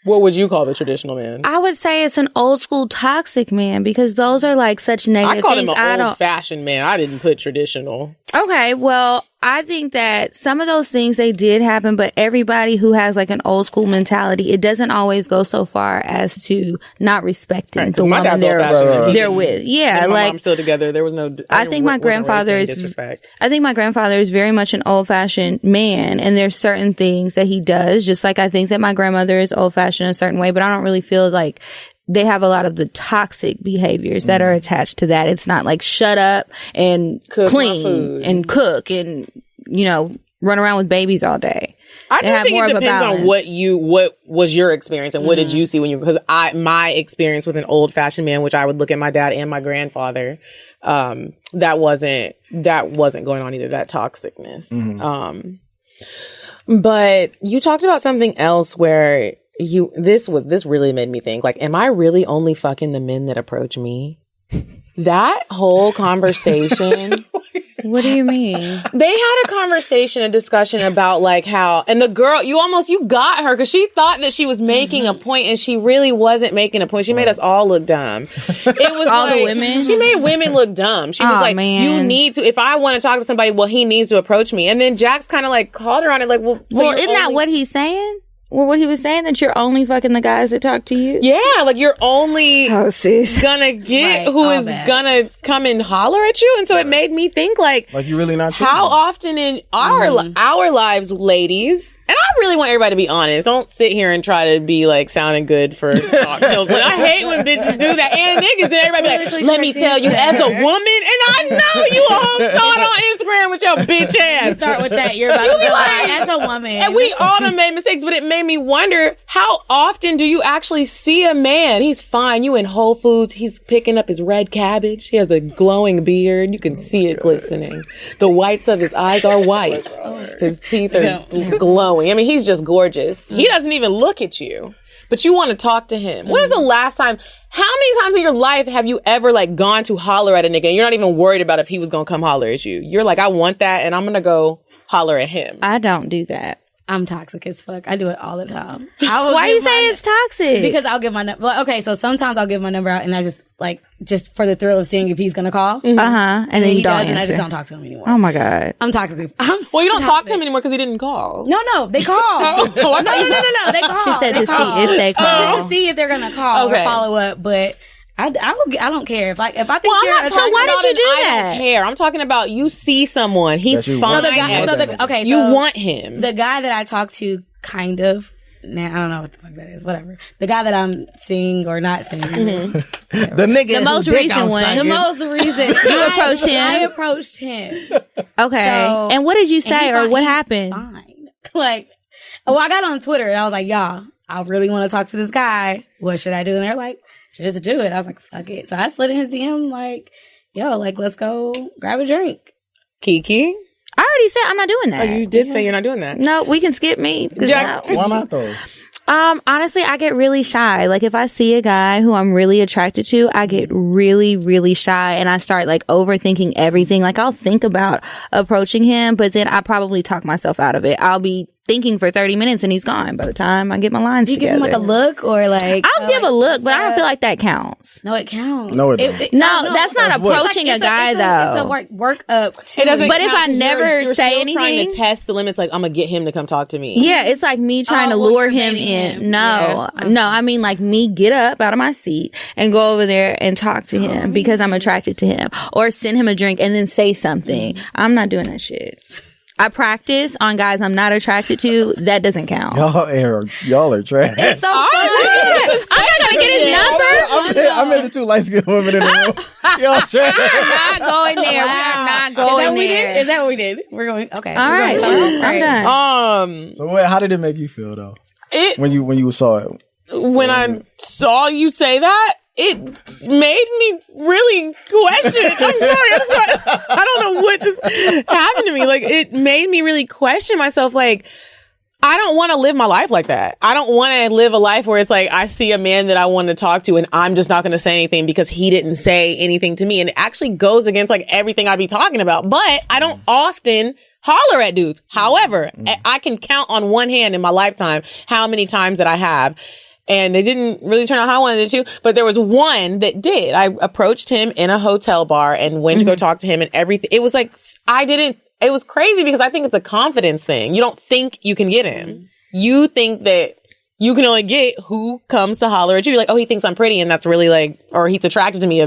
What would you call the traditional man? I would say it's an old school toxic man because those are like such negative I called things. him an old fashioned man. I didn't put traditional. Okay, well, I think that some of those things they did happen, but everybody who has like an old school mentality, it doesn't always go so far as to not respecting the woman they're with. Yeah, my like mom's still together. There was no. I think my grandfather is very much an old fashioned man, and there's certain things that he does. Just like I think that my grandmother is old fashioned a certain way, but I don't really feel like they have a lot of the toxic behaviors that are attached to that. It's not like shut up and clean and cook and, you know, run around with babies all day. I do think it depends on what was your experience and what did you see when you, because my experience with an old fashioned man, which I would look at my dad and my grandfather, that wasn't going on either, that toxicness. But you talked about something else where this really made me think, like, am I really only fucking the men that approach me? That whole conversation. What do you mean? They had a discussion about like how, and the girl, you got her because she thought that she was making a point and she really wasn't making a point. She made us all look dumb. It was all the women? She made women look dumb. She was like, man. you need to, if I want to talk to somebody, well, he needs to approach me. And then Jax kind of like called her on it like, well, isn't that what he's saying? Well, what he was saying, that you're only fucking the guys that talk to you? Yeah, like you're only gonna get who is gonna come and holler at you. And so it made me think like you're really not how often in our lives, ladies, and I really want everybody to be honest. Don't sit here and try to be like sounding good for cocktails. Like, I hate when bitches do that. And niggas and everybody be like, let me tell you, as a woman, and I know you a whole thought on Instagram with your bitch ass. You start with that. You're about to be like, as a woman. And we all done made mistakes, but it made me wonder, how often do you actually see a man? He's fine. You in Whole Foods. He's picking up his red cabbage. He has a glowing beard. You can see it glistening. The whites of his eyes are white. His teeth are glowing. I mean, he's just gorgeous. He doesn't even look at you, but you want to talk to him. When is the last time? How many times in your life have you ever like gone to holler at a nigga and you're not even worried about if he was going to come holler at you? You're like, I want that and I'm going to go holler at him. I don't do that. I'm toxic as fuck. I do it all the time. Why you say it's toxic? Because I'll give my number. Well, okay, so sometimes I'll give my number out and I just for the thrill of seeing if he's gonna call. And then you don't answer. And I just don't talk to him anymore. Oh my God. I'm toxic. Well, you don't talk to him anymore because he didn't call. No, they call. No, they call. She said to see if they call. Just to see if they're gonna call or follow up, but I don't care if I think you're. So why did you do that? I don't care. I'm talking about you see someone, he's fine. You want him. The guy that I talk to, kind of. Now I don't know what the fuck that is. Whatever. The guy that I'm seeing or not seeing. The nigga, the most recent one. The most recent. You approached him. I approached him. Okay. So, and what did you say or what happened? Fine. Like, I got on Twitter and I was like, y'all, I really want to talk to this guy. What should I do? And they're like, just do it. I was like, fuck it. So I slid in his DM like, yo, like, let's go grab a drink. Kiki? I already said I'm not doing that. Oh, you did say you're not doing that. No, we can skip me. Jax, why not though? Honestly, I get really shy. Like if I see a guy who I'm really attracted to, I get really, really shy and I start like overthinking everything. Like I'll think about approaching him, but then I probably talk myself out of it. I'll be thinking for 30 minutes and he's gone by the time I get my lines together. Do you give him like a look or like? I'll give a look, but I don't feel like that counts. No, it counts. No, it don't. No, that's not approaching a guy though. It's a work up. It doesn't. But if I never you're say still anything, trying to test the limits. Like I'm gonna get him to come talk to me. yeah, it's like me trying to lure him in. No, I mean like me get up out of my seat and go over there and talk to him because I'm attracted to him, or send him a drink and then say something. I'm not doing that shit. I practice on guys I'm not attracted to. That doesn't count. Y'all are trash. It's so fun. I'm not gonna get his number. I'm in the 2 light-skinned women in the room. Y'all trash. We're not going there. We are not going there. Is that what we did? We're going. Okay. All right. I'm done. So how did it make you feel though? When you saw it. When I saw you say that, it made me really question. I'm sorry. I don't know what just happened to me. Like, it made me really question myself. Like, I don't want to live my life like that. I don't want to live a life where it's like, I see a man that I want to talk to and I'm just not going to say anything because he didn't say anything to me. And it actually goes against like everything I be talking about. But I don't often holler at dudes. However, I can count on one hand in my lifetime how many times that I have. And they didn't really turn out how I wanted it to, but there was one that did. I approached him in a hotel bar and went to go talk to him and everything. It was like, it was crazy because I think it's a confidence thing. You don't think you can get him. You think that you can only get who comes to holler at you. You're like, oh, he thinks I'm pretty and that's really like, or he's attracted to me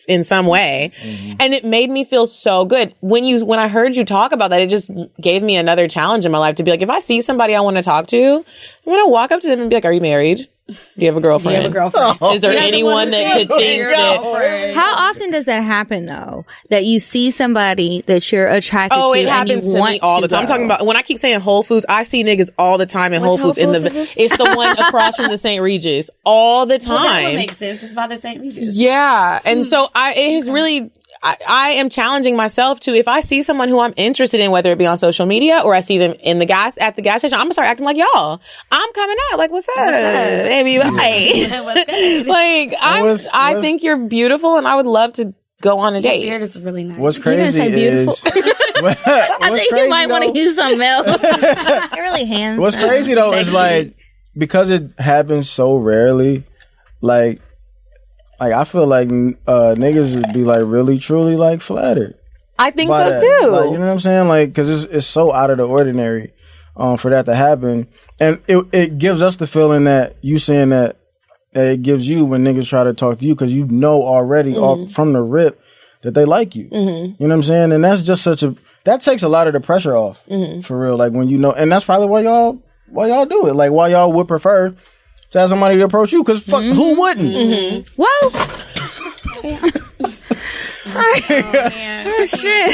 in some way. And it made me feel so good. When I heard you talk about that, it just gave me another challenge in my life to be like, if I see somebody I want to talk to, I'm going to walk up to them and be like, are you married? Do you have a girlfriend? Is there anyone that could think that? How often does that happen though? That you see somebody that you're attracted to? Oh, it and happens you to want me all the time. I'm talking about when I keep saying Whole Foods. I see niggas all the time in Whole Foods. It's the one across from the St. Regis all the time. Well, that would make sense. It's by the St. Regis. Yeah, and so it has really. I am challenging myself to, if I see someone who I'm interested in, whether it be on social media or I see them at the gas station, I'm gonna start acting like y'all. I'm coming out like, what's up, baby? Like, I think you're beautiful, and I would love to go on a date. Your beard is really nice. What's crazy is, I think you might want to use something else. You're really handsome. What's crazy though is like, because it happens so rarely, like I feel like niggas would be like really truly like flattered. I think so that. too. Like, you know what I'm saying? Like, because it's so out of the ordinary for that to happen, and it gives us the feeling that you saying that it gives you when niggas try to talk to you, because you know already from the rip that they like you. You know what I'm saying? And that's just that takes a lot of the pressure off for real. Like when you know, and that's probably why y'all do it. Like why y'all would prefer to have somebody to approach you, because who wouldn't? Whoa. Sorry. Oh, shit.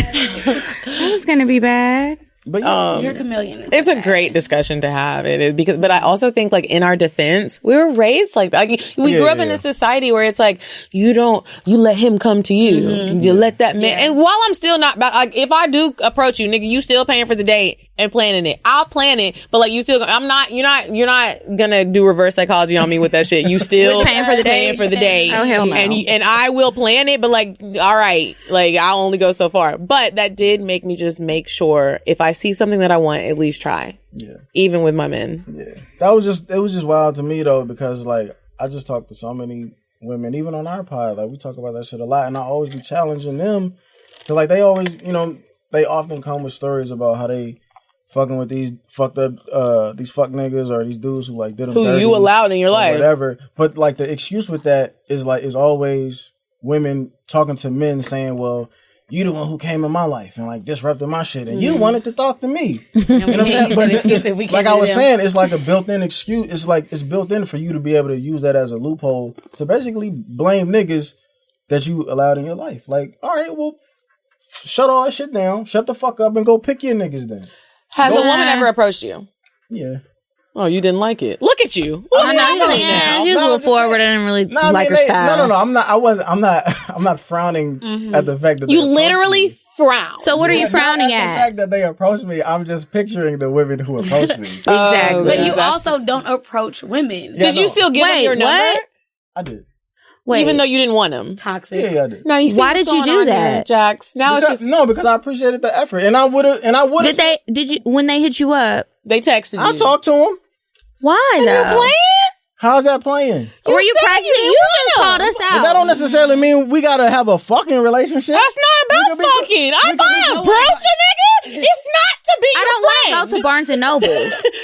That was gonna be bad. But you're a chameleon. It's a great discussion to have. But I also think, like, in our defense, we were raised like that. Like, we grew up in a society where it's like, you let him come to you. You let that man. And while I'm still not, like, if I do approach you, nigga, you still paying for the date and planning it. I'll plan it, but like, you're not gonna do reverse psychology on me with that shit. You still paying for the date. Oh, hell no. And I will plan it, but like, all right, like, I'll only go so far. But that did make me just make sure if I see something that I want, at least try. Yeah. Even with my men. Yeah. It was just wild to me though, because like, I just talked to so many women, even on our pod, like we talk about that shit a lot, and I always be challenging them. Cause like they always, they often come with stories about how they fucking with these fucked up, these fuck niggas or these dudes who like did them dirty, you allowed in your life, whatever. But like the excuse with that is always women talking to men saying, "Well, you the one who came in my life and like disrupted my shit, and you wanted to talk to me." You know what I'm saying? But like I was saying, it's like a built-in excuse. It's like it's built in for you to be able to use that as a loophole to basically blame niggas that you allowed in your life. Like, all right, well, shut all that shit down, shut the fuck up, and go pick your niggas then. Has a woman ever approached you? Yeah. Oh, you didn't like it. Look at you. She was a little forward. I didn't really like her style. No. I'm not frowning at the fact that you literally frown. So what are you frowning The at? fact that they approach me, I'm just picturing the women who approach me. Exactly. But you also don't approach women. Yeah, Did you still give him your number? what? I did. Wait. Even though you didn't want him? Toxic. Yeah, I did. Now you see Why what's did you going do on that? here, Jax? Now Because, it's just no, because I appreciated the effort, and I would have. Did you when they hit you up? they texted you. I talked to him. Why though? You playing? How's that playing? Were you said practicing? you You didn't just want called us But out. that don't necessarily mean we gotta have a fucking relationship. That's not about fucking. If I approach a nigga, it's not to be I your don't want to friend. go to Barnes and Nobles.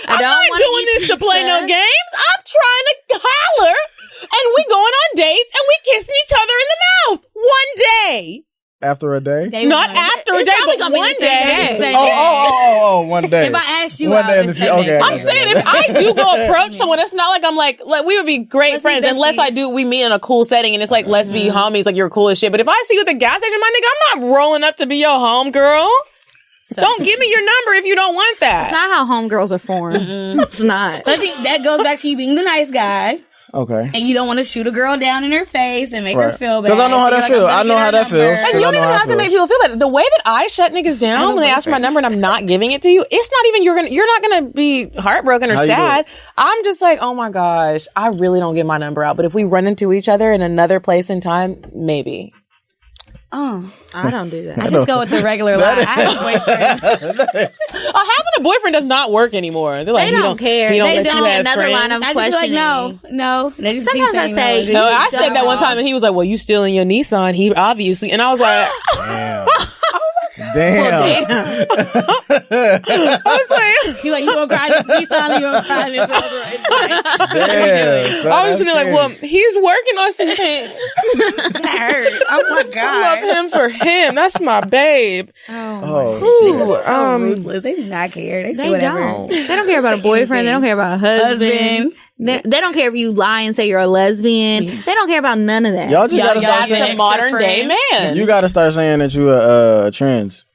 I I'm don't not wanna doing eat this to play pizza. no games. I'm trying to holler, and we going on dates, and we kissing each other in the mouth one day. After a day? Day Not one. after a It's day, probably but gonna be one the same day. day. Oh, one day. If I asked you one out, day in the it's future. same Okay. day. I'm saying if I do go approach someone, it's not like I'm like we would be great Let's be friends unless I besties. do we meet in a cool setting and it's like let's be homies, like you're cool as shit. But if I see you at the gas station, my nigga, I'm not rolling up to be your home girl. Don't give me your number if you don't want that. It's not how homegirls are formed. It's not. I think that goes back to you being the nice guy. Okay. And you don't want to shoot a girl down in her face and make her Right. feel bad. 'Cause I know how So that you're feel. I'm I gonna know get how her that number. feels. And I you don't know even how it have to make feels. people feel bad. The way that I shut niggas down when they ask for my number and I'm not giving it to you, it's not even you're not gonna be heartbroken or How you do sad. it? I'm just like, oh my gosh, I really don't give my number out. But if we run into each other in another place and time, maybe. Oh, I don't do that. I just go with the regular line. I have a boyfriend. Having a boyfriend does not work anymore. They're like, They he don't care. He don't They let don't you have have another friends. line of I just be like, questioning. no. They just keep Sometimes I saying say, no. No, I said that one time and he was like, well, you still in your Nissan. He obviously, and I was like, Damn. I was like, He's like, you gonna cry in this Nissan, you gonna cry in this Rolls Royce. Damn. son, I was sitting there that's like, well, crazy. he's working on some things. That hurt. Oh my I god. love him for him. That's my babe. Oh, Ooh, So ruthless. They do not care. They say They whatever. don't. They don't care about a boyfriend. They don't care about a husband. They don't care if you lie and say you're a lesbian. They don't care about none of that. y'all just gotta start That's saying. the modern day friend. man. You gotta start saying that you a trans.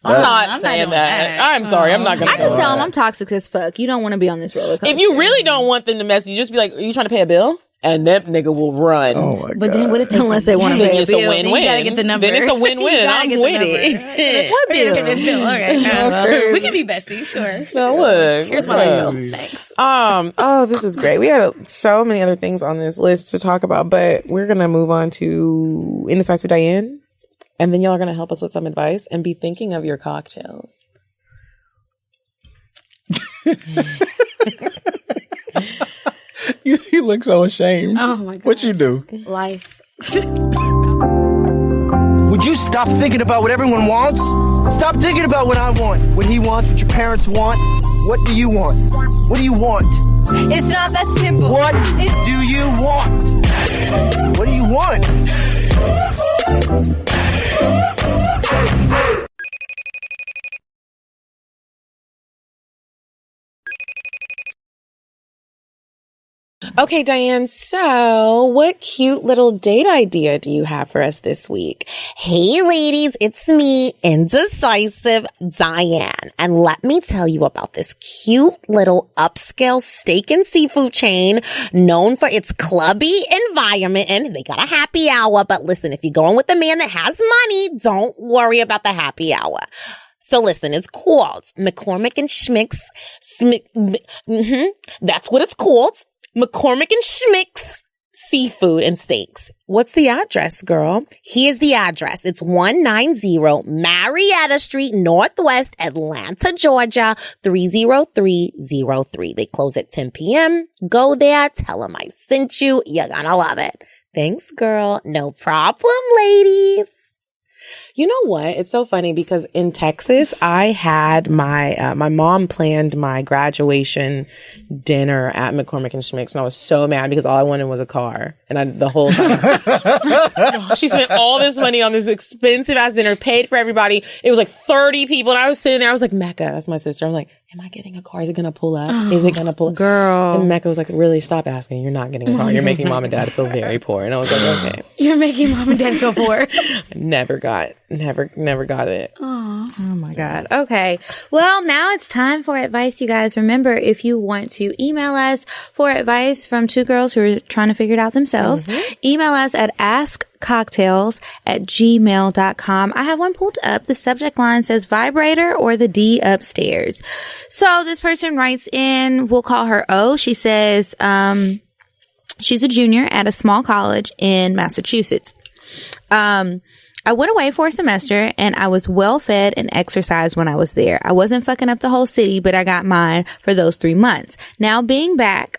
I'm not I'm not saying doing that. that. I'm sorry. I'm not going I to just go tell with them I'm toxic as fuck. You don't want to be on this roller coaster. that. If you really don't want them to message you, just be like, are you trying to pay a bill? And that nigga will run. Oh my god. But then what if Unless they want to Then pay a it's a bill. win-win. You gotta get the number. Then it's a win-win. You gotta I'm get the with number. it. What bill? Okay. We can be besties, sure. Now look. Here's my look. bill. Thanks. Oh, this was great. We had so many other things on this list to talk about, but we're going to move on to Indecisive Diane. And then y'all are going to help us with some advice and be thinking of your cocktails. You look so ashamed. Oh my god. What you do? Life. Would you stop thinking about what everyone wants? Stop thinking about what I want, what he wants, what your parents want. What do you want? What do you want? It's not that simple. What do you want? What do you want? Okay, Diane, so what cute little date idea do you have for us this week? Hey ladies, it's me, Indecisive Diane. And let me tell you about this cute little upscale steak and seafood chain known for its clubby environment. And they got a happy hour. But listen, if you're going with a man that has money, don't worry about the happy hour. So listen, it's called McCormick and Schmick's. That's what it's called. McCormick and Schmick's Seafood and Steaks. What's the address, girl? Here's the address. It's 190 Marietta Street, Northwest Atlanta, Georgia, 30303. They close at 10 p.m. Go there. Tell them I sent you. You're gonna love it. Thanks, girl. No problem, ladies. You know what? It's so funny because in Texas, I had my mom planned my graduation dinner at McCormick and Schmick's, and I was so mad because all I wanted was a car, and the whole time she spent all this money on this expensive ass dinner, paid for everybody. It was like 30 people, and I was sitting there. I was like, Mecca, that's my sister. I'm like, am I getting a car? Is it gonna pull up? Is it gonna pull up? Girl. And Mecca was like, really, stop asking. You're not getting a car. You're making mom and dad feel very poor. And I was like, okay. You're making mom and dad feel poor. Never got it. Oh my God. Okay. Well, now it's time for advice, you guys. Remember, if you want to email us for advice from two girls who are trying to figure it out themselves, email us at DJscocktails@gmail.com. I have one pulled up. The subject line says vibrator or the D upstairs. So this person writes in, we'll call her O. She says, she's a junior at a small college in Massachusetts. I went away for a semester and I was well fed and exercised when I was there. I wasn't fucking up the whole city, but I got mine for those 3 months. Now being back,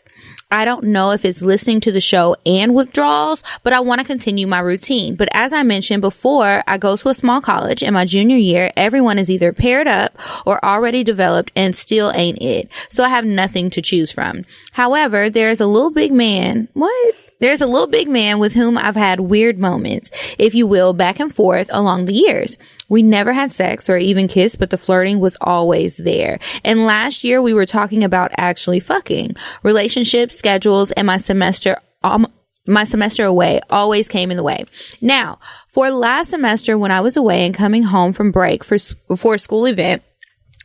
I don't know if it's listening to the show and withdrawals, but I want to continue my routine. But as I mentioned before, I go to a small college. In my junior year, everyone is either paired up or already developed and still ain't it. So I have nothing to choose from. However, there's a little big man. There's a little big man with whom I've had weird moments, if you will, back and forth along the years. We never had sex or even kissed, but the flirting was always there. And last year we were talking about actually fucking. Relationships, schedules, and my semester away always came in the way. Now, for last semester when I was away and coming home from break for a school event,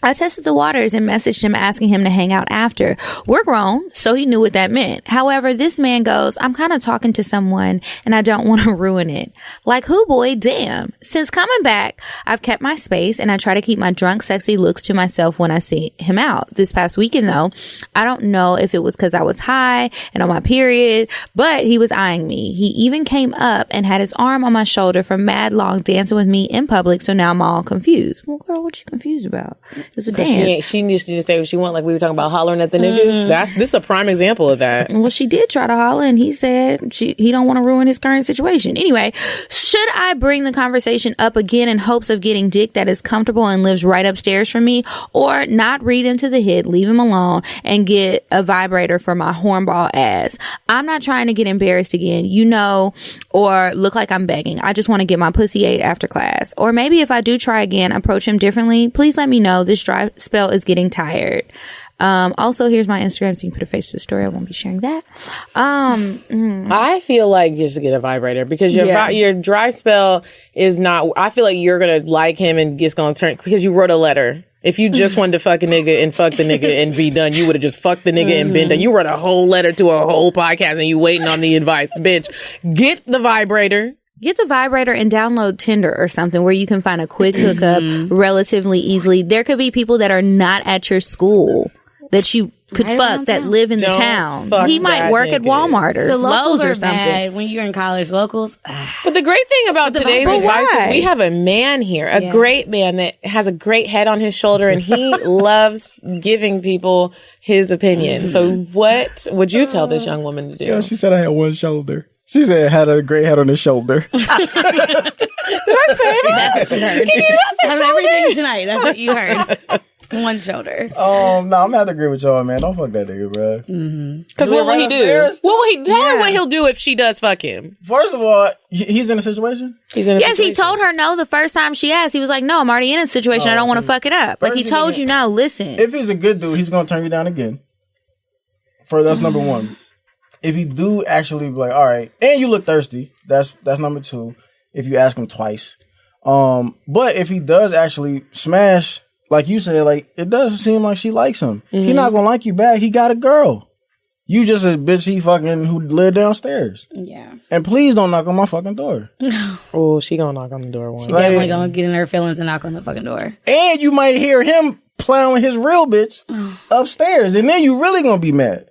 I tested the waters and messaged him asking him to hang out after. We're grown, so he knew what that meant. However, this man goes, I'm kind of talking to someone and I don't want to ruin it. Like who, boy? Damn. Since coming back, I've kept my space and I try to keep my drunk, sexy looks to myself when I see him out. This past weekend, though, I don't know if it was because I was high and on my period, but he was eyeing me. He even came up and had his arm on my shoulder for mad long dancing with me in public, so now I'm all confused. Well, girl, what you confused about? It's a dance. She needs to say what she want, like we were talking about hollering at the niggas. This is a prime example of that. Well, she did try to holler, and he said he don't want to ruin his current situation. Anyway, should I bring the conversation up again in hopes of getting dick that is comfortable and lives right upstairs from me, or not read into the hit, leave him alone, and get a vibrator for my hornball ass? I'm not trying to get embarrassed again, or look like I'm begging. I just want to get my pussy ate after class. Or maybe if I do try again, approach him differently. Please let me know. This dry spell is getting tired. Also, here's my Instagram so you can put a face to the story. I won't be sharing that. I feel like just get a vibrator because your dry spell is not. I feel like you're gonna like him and it's gonna turn because you wrote a letter. If you just wanted to fuck a nigga and fuck the nigga and be done, you would have just fucked the nigga and been done. You wrote a whole letter to a whole podcast and you waiting on the advice. Bitch, get the vibrator. Get the vibrator and download Tinder or something where you can find a quick hookup relatively easily. There could be people that are not at your school that you could fuck that live in the town. He might work at Walmart or Lowe's or something. Bad when you're in college, locals. But the great thing about today's advice is we have a man here, a great man that has a great head on his shoulder, and he loves giving people his opinion. So what would you tell this young woman to do? Yeah, she said I had one shoulder. She said had a great head on his shoulder. Did I say that? That's what you heard. Can you not say shoulder? Everything tonight. That's what you heard. One shoulder. No, I'm gonna have to agree with y'all, man. Don't fuck that nigga, bro. Because what will he do? What will he tell her what he'll do if she does fuck him? First of all, he's in a situation. Yes, he told her no the first time she asked. He was like, "No, I'm already in a situation. I don't want to fuck it up." Like he told you, "No, listen." If he's a good dude, he's gonna turn you down again. That's number one. If you do actually be like, all right, and you look thirsty, that's number two. If you ask him twice, but if he does actually smash. Like you said, like, it doesn't seem like she likes him. He not gonna like you back. He got a girl. You just a bitch who lived downstairs. Yeah. And please don't knock on my fucking door. Oh, she gonna knock on the door once. She definitely gonna get in her feelings and knock on the fucking door. And you might hear him plowing his real bitch upstairs. And then you really gonna be mad.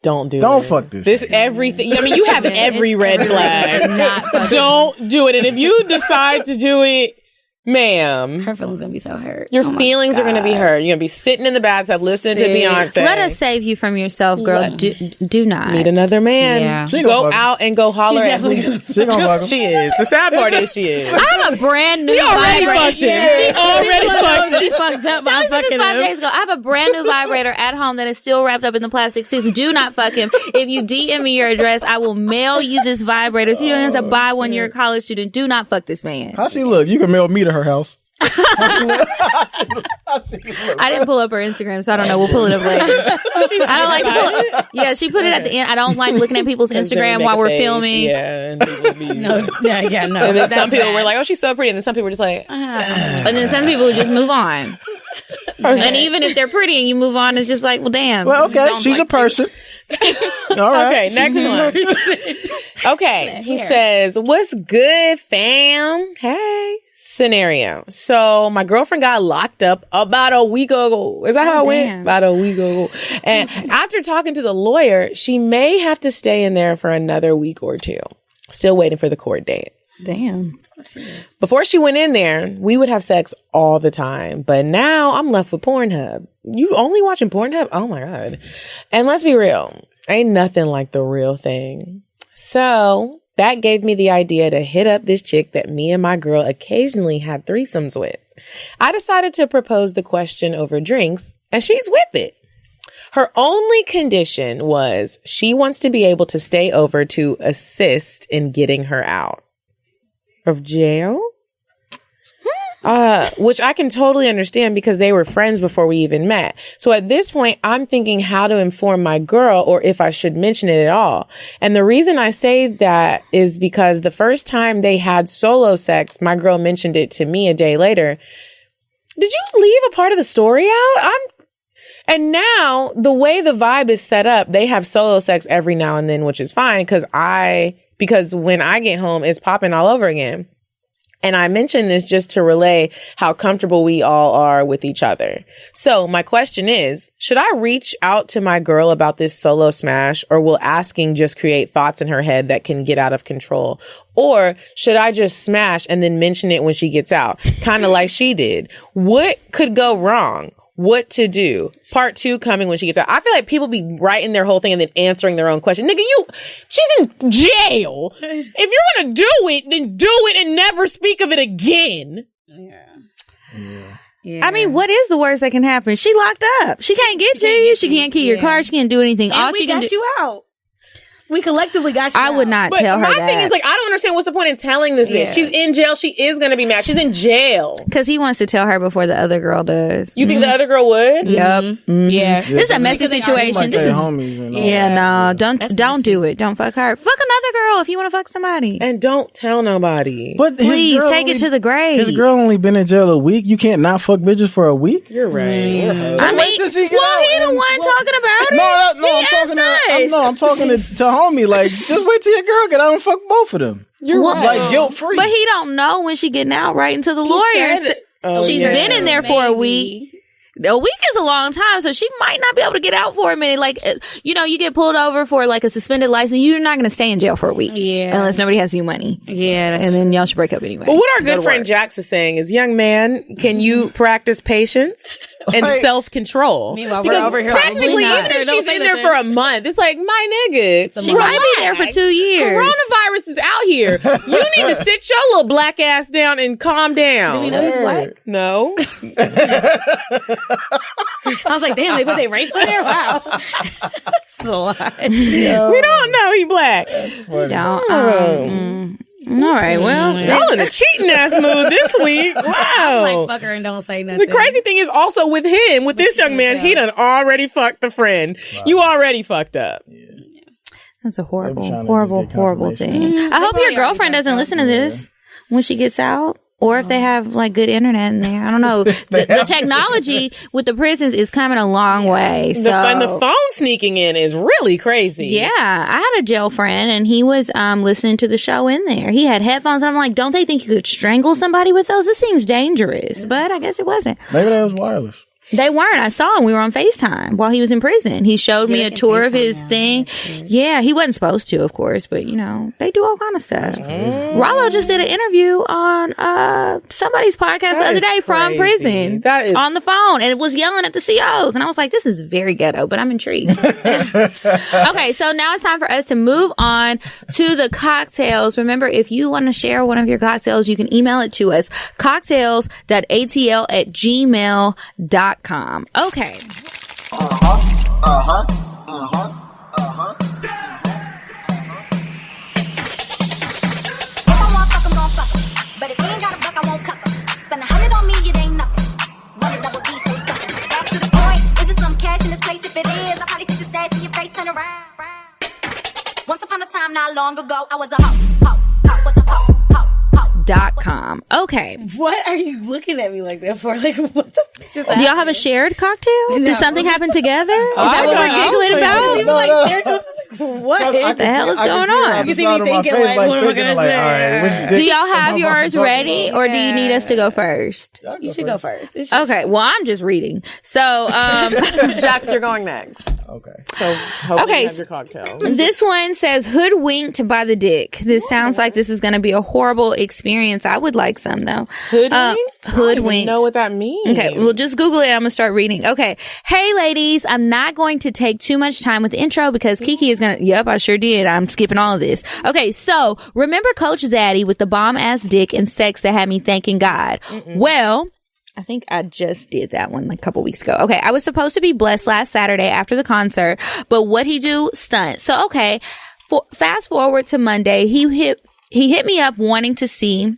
Don't fuck this. This everything. I mean, you have every red flag. Don't do it. And if you decide to do it, ma'am, her feelings gonna be so hurt. Your feelings are gonna be hurt. You're gonna be sitting in the bathtub listening to Beyonce. Let us save you from yourself, girl. Do not meet another man. Yeah. Go out and go holler at me. She gonna fuck him. She is. The sad part is she is. I have a brand new. She already fucked him. She already fucked him. She fucked up. She said this 5 days ago. I have a brand new vibrator at home that is still wrapped up in the plastic. Sis, do not fuck him. If you DM me your address, I will mail you this vibrator. So you don't have to buy one. You're a college student. Do not fuck this man. How she look? You can mail me to her house. I didn't pull up her Instagram, so I don't know. We'll pull it up later. I don't like to pull it. Yeah, she put it at the end. I don't like looking at people's Instagram while we're filming. Yeah, and people be no. And then some people were like, "Oh, she's so pretty," and then some people were just like, and then some people just move on. And even if they're pretty and you move on, it's just like, well, damn. Well, okay, she's a person. All right. Okay, next one. Okay. He says, what's good, fam? Hey. Scenario. So my girlfriend got locked up about a week ago. Is that how it went? About a week ago. And after talking to the lawyer, she may have to stay in there for another week or two. Still waiting for the court date. Damn. Before she went in there, we would have sex all the time. But now I'm left with Pornhub. You only watching Pornhub? Oh my God. And let's be real. Ain't nothing like the real thing. So that gave me the idea to hit up this chick that me and my girl occasionally had threesomes with. I decided to propose the question over drinks, and she's with it. Her only condition was she wants to be able to stay over to assist in getting her out of jail. Which I can totally understand because they were friends before we even met. So at this point, I'm thinking how to inform my girl or if I should mention it at all. And the reason I say that is because the first time they had solo sex, my girl mentioned it to me a day later. Did you leave a part of the story out? And now the way the vibe is set up, they have solo sex every now and then, which is fine because when I get home, it's popping all over again. And I mention this just to relay how comfortable we all are with each other. So my question is, should I reach out to my girl about this solo smash, or will asking just create thoughts in her head that can get out of control? Or should I just smash and then mention it when she gets out? Kind of like she did. What could go wrong? What to do? Part 2 coming when she gets out. I feel like people be writing their whole thing and then answering their own question. Nigga, she's in jail. If you're gonna do it, then do it and never speak of it again. Yeah. I mean, what is the worst that can happen? She locked up. She can't get you. She can't key your car. She can't do anything. And all she can do. you out. We collectively got you I would not tell her that. My thing is, like, I don't understand what's the point in telling this bitch. She's in jail. She is going to be mad. She's in jail. Because he wants to tell her before the other girl does. You think the other girl would? Yep. Yeah. This is a messy situation. This is homies and all don't do it. Don't fuck her. Fuck another girl if you want to fuck somebody. And don't tell nobody. But please take it to the grave. His girl only been in jail a week. You can't not fuck bitches for a week. You're right. I mean, he the one talking about it. I'm talking to homie. Like, just wait till your girl get out and fuck both of them. You're right. Like, guilt free. But he don't know when she getting out, right? Until the lawyer she's been in there for a week. A week is a long time, so she might not be able to get out for a minute. Like, you get pulled over for like a suspended license. You're not going to stay in jail for a week. Yeah. Unless nobody has any money. Yeah. And then y'all should break up anyway. But what our good friend Jax is saying is, young man, can you practice patience and self-control? Meanwhile, we're over here. Technically, even if she's in there for a month, it's like, my nigga, she might be there for 2 years. Coronavirus is out here. You need to sit your little black ass down and calm down. Do we know he's black? No. I was like, damn, they put their race on there? Wow. That's a lot. We don't know he black. That's funny. All right, well, y'all in a cheating ass mood this week. Wow. I'm like, fuck her and don't say nothing. The crazy thing is also with him, with this young man, he done already fucked the friend. Wow. You already fucked up. Yeah. That's a horrible thing. I hope your girlfriend doesn't listen to this when she gets out. Or if they have like good internet in there. I don't know. The technology with the prisons is coming a long way. So. And the phone sneaking in is really crazy. Yeah. I had a jail friend and he was listening to the show in there. He had headphones and I'm like, don't they think you could strangle somebody with those? This seems dangerous. But I guess it wasn't. Maybe that was wireless. They weren't. I saw him. We were on FaceTime while he was in prison. He showed me a tour of his thing. Yeah, he wasn't supposed to, of course, but they do all kind of stuff. Rollo just did an interview on somebody's podcast the other day from prison. That is on the phone, and it was yelling at the COs. And I was like, this is very ghetto, but I'm intrigued. Okay, so now it's time for us to move on to the cocktails. Remember, if you want to share one of your cocktails, you can email it to us, cocktails.atl@gmail.com. Okay. But if you ain't got a buck, I won't cup 'em. Spend $100 on me, it ain't nothing. Run a double D, so stuck 'em. Back to the point, is it some cash in this place? If it is, I'll probably stick the stats in your face, turn around. Once upon a time, not long ago, I was a hoe, was a hoe. .com. Okay. What are you looking at me like that for? Like, what the fuck just happened? Do y'all have a shared cocktail? No. Did something happen together? Is that what we're giggling about? What the hell is going on? You see me thinking like, what am I gonna say? Do y'all have yours ready, or do you need us to go first? You should go first. Okay, well, I'm just reading. So, Jax, you're going next. Okay. So, hopefully you have your cocktail. This one says hoodwinked by the dick. This sounds like this is going to be a horrible experience. I would like some though. Hoodwinked? Hoodwinked. I don't even know what that means. Okay, well, just Google it. I'm gonna start reading. Okay. Hey, ladies, I'm not going to take too much time with the intro because Kiki is gonna. Yep, I sure did. I'm skipping all of this. Okay, so remember Coach Zaddy with the bomb ass dick and sex that had me thanking God? Well, I think I just did that one like a couple weeks ago. Okay, I was supposed to be blessed last Saturday after the concert, but what he do? Stunt. So okay, fast forward to Monday. He hit me up wanting to see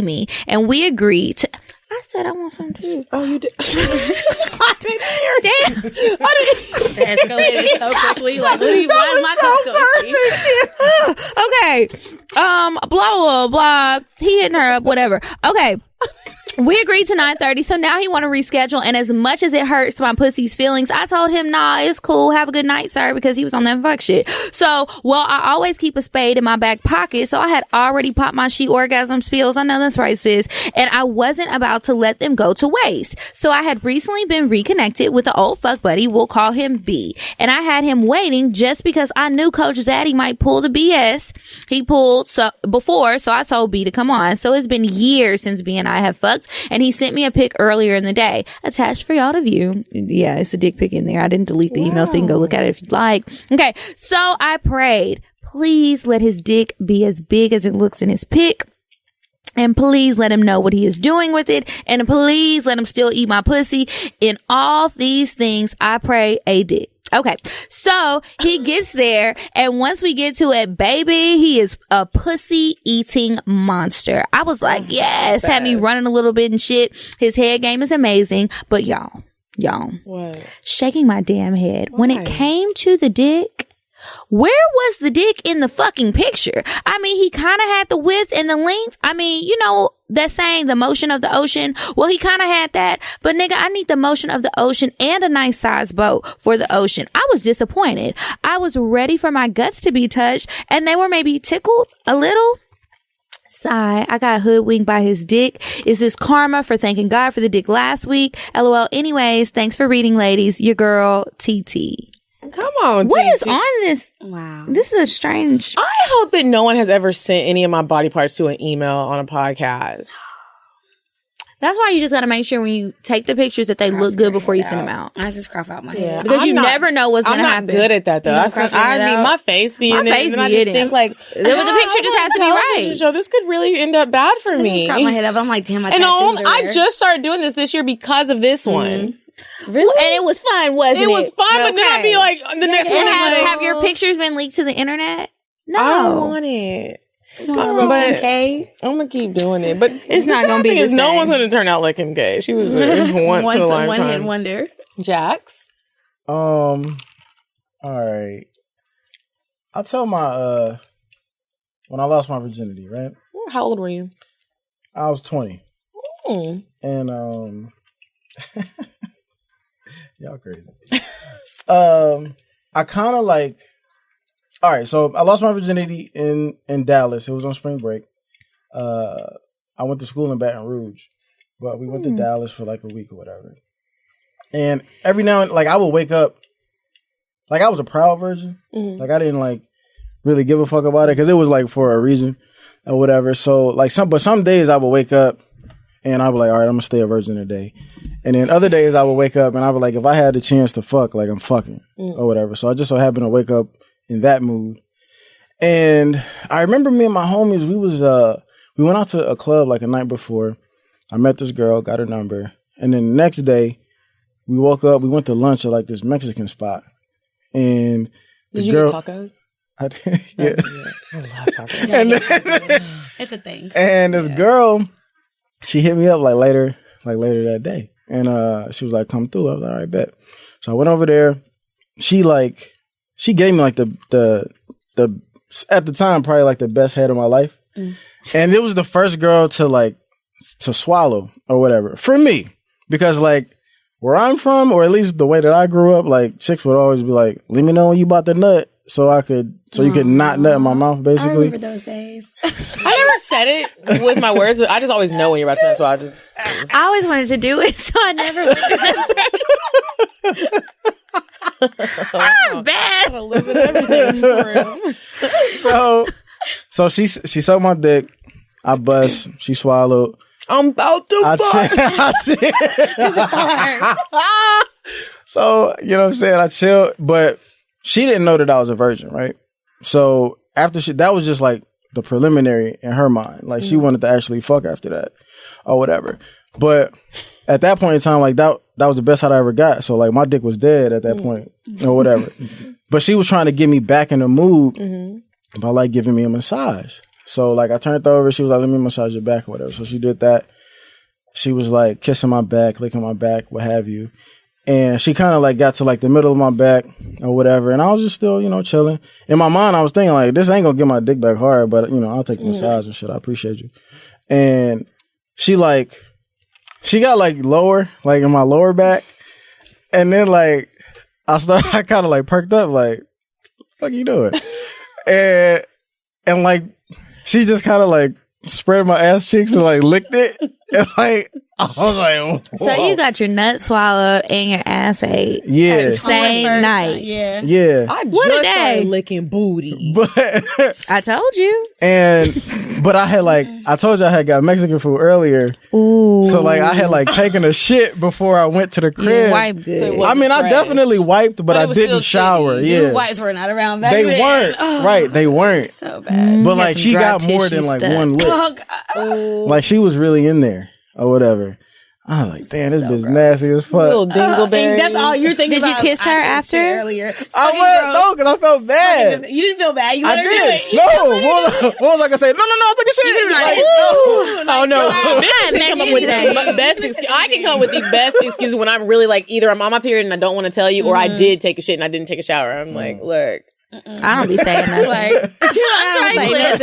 me, and we agreed to. I said I want some too. Oh, you did. I didn't hear. Damn. I didn't. It escalated so quickly. Like, why is my cup still empty? Okay. Blah, blah, blah. He hitting her up, whatever. Okay. We agreed to 9:30, so now he want to reschedule, and as much as it hurts my pussy's feelings, I told him, nah, it's cool, have a good night, sir, because he was on that fuck shit. So, well, I always keep a spade in my back pocket, so I had already popped my she orgasm spills, I know that's right, sis, and I wasn't about to let them go to waste. So I had recently been reconnected with an old fuck buddy, we'll call him B, and I had him waiting just because I knew Coach Zaddy might pull the BS he pulled before, so I told B to come on. So it's been years since B and I have fucked, and he sent me a pic earlier in the day attached for y'all to view. Yeah, it's a dick pic in there. I didn't delete the email, so you can go look at it if you'd like. Okay, so I prayed, please let his dick be as big as it looks in his pic. And please let him know what he is doing with it. And please let him still eat my pussy. In all these things, I pray a dick. Okay, so he gets there, and once we get to it, baby, he is a pussy eating monster. I was like, yes, had me running a little bit and shit. His head game is amazing, but y'all, what? Shaking my damn head. Why? When it came to the dick, where was the dick in the fucking picture? I mean, he kind of had the width and the length. I mean, you know, that saying, the motion of the ocean. Well, he kind of had that, but nigga, I need the motion of the ocean and a nice size boat for the ocean. I was disappointed. I was ready for my guts to be touched, and they were maybe tickled a little. Sigh, I got hoodwinked by his dick. Is this karma for thanking God for the dick last week? LOL. Anyways, thanks for reading, ladies. Your girl, TT. Come on, what TT. is on this? Wow. This is a strange. I hope that no one has ever sent any of my body parts to an email on a podcast. That's why you just got to make sure when you take the pictures that they look good before you send them out. I just crop out my head. Because you never know what's going to happen. I'm not good at that, though. I mean, my face be in it. And I just think, like, the picture just has to be right. Show. This could really end up bad for me. I just crop my head up. I'm like, damn, my tattoos are there. I just started doing this year because of this one. Really? And it was fun, wasn't it? It was fun, but then I'd be like, the next morning, have your pictures been leaked to the internet? No. I don't want it. But I'm gonna keep doing it, but it's not gonna be the same. No one's gonna turn out like Kim K. She was once in a lifetime. One hit wonder. Jax. All right. I'll tell my when I lost my virginity, right? How old were you? I was 20. And y'all crazy. I kind of like. All right, so I lost my virginity in Dallas. It was on spring break. I went to school in Baton Rouge, but we went to Dallas for like a week or whatever. And every now and like I would wake up, like I was a proud virgin. Like I didn't like really give a fuck about it because it was like for a reason or whatever. So like some days I would wake up and I'd be like, all right, I'm gonna stay a virgin today. And then other days I would wake up and I'd be like, if I had the chance to fuck, like I'm fucking or whatever. So I just so happened to wake up in that mood. And I remember me and my homies, we went out to a club like a night before. I met this girl, got her number. And then the next day we woke up, we went to lunch at like this Mexican spot. And did you get tacos? I did, yeah. I love tacos. It's a thing. And this girl, she hit me up like later that day. And she was like, come through. I was like, all right, bet. So I went over there. She gave me like the at the time probably like the best head of my life. And it was the first girl to swallow or whatever for me, because like where I'm from, or at least the way that I grew up, like chicks would always be like, "Let me know when you about to nut, so you could not nut in my mouth." Basically, I remember those days. I never said it with my words, but I just always know when you're about to nut, so I just. I always wanted to do it, so I never went to that. I'm bad. I live with everything in this room. So she sucked my dick. I bust. She swallowed. I'm about to bust. So, you know what I'm saying? I chilled, but she didn't know that I was a virgin, right? So after that was just like the preliminary in her mind. Like she wanted to actually fuck after that or whatever. But at that point in time, like that was the best I ever got. So like my dick was dead at that point or whatever. But she was trying to get me back in the mood by like giving me a massage. So like I turned over, she was like, "Let me massage your back" or whatever. So she did that. She was like kissing my back, licking my back, what have you. And she kind of like got to like the middle of my back or whatever. And I was just still, chilling. In my mind, I was thinking like, this ain't gonna get my dick back hard, but I'll take the massage and shit. I appreciate you. And she got like lower, like in my lower back. And then like, I kind of like perked up like, what the fuck you doing? and like, she just kind of like spread my ass cheeks and like licked it. And like, I was like, whoa. So you got your nut swallowed and your ass ate. Yeah. At the same night. Yeah. Yeah. I What just a day. started licking booty. But I told you. but I had like, I told you I had got Mexican food earlier. Ooh. So like I had like taken a shit before I went to the crib. You wiped good. So I mean, I definitely wiped, but it I was didn't still shower. shitty. Yeah. Dude, whites were not around back They then. weren't. Oh, Right. They weren't. so bad. But Got like some she dry got more tissue than like stuff. one lick. Oh, God. Like she was really in there or whatever. I was like, damn, this bitch nasty as fuck. Little dingleberries. And that's all you're thinking Did you about. kiss her I said after? shit earlier. I went, no, because I felt bad. You didn't feel bad. You let I her do did. it. No, what was I gonna say? No, I took a shit. Like, Oh no! Bad Bitches can come up with the best excuse. I can come with the best excuses when I'm really like either I'm on my period and I don't want to tell you, or I did take a shit and I didn't take a shower. I'm like, look, I don't be saying nothing. Like, I'm trying to live.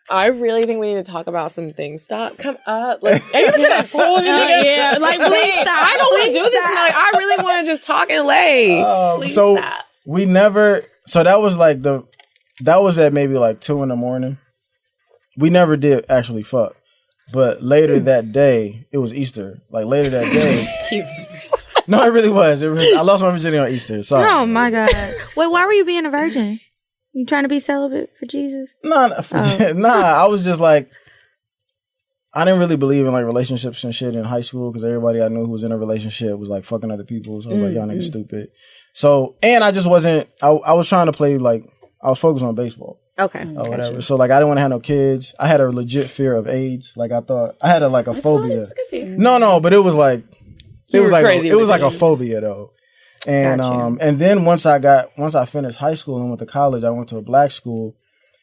I really think we need to talk about some things. Stop, come up. Like, are you gonna pull me? Yeah, like please stop. I don't want to do this. Like, I really want to just talk and lay. so stop. we never. So that was like that was at maybe like 2 a.m. We never did actually fuck, but later that day, it was Easter. Like later that day. No, it really was. I lost my virginity on Easter. Sorry. Oh my God. Wait, why were you being a virgin? You trying to be celibate for Jesus? Nah. I was just like, I didn't really believe in like relationships and shit in high school because everybody I knew who was in a relationship was like fucking other people. So I was like, y'all niggas stupid. So, and I just wasn't. I was trying to play like I was focused on baseball. Okay. Or whatever. So like I didn't want to have no kids. I had a legit fear of AIDS. Like I thought I had a phobia. That's good fear. No, but it was like. It was like crazy it was with like a it. phobia though, and and then once I finished high school and went to college, I went to a black school,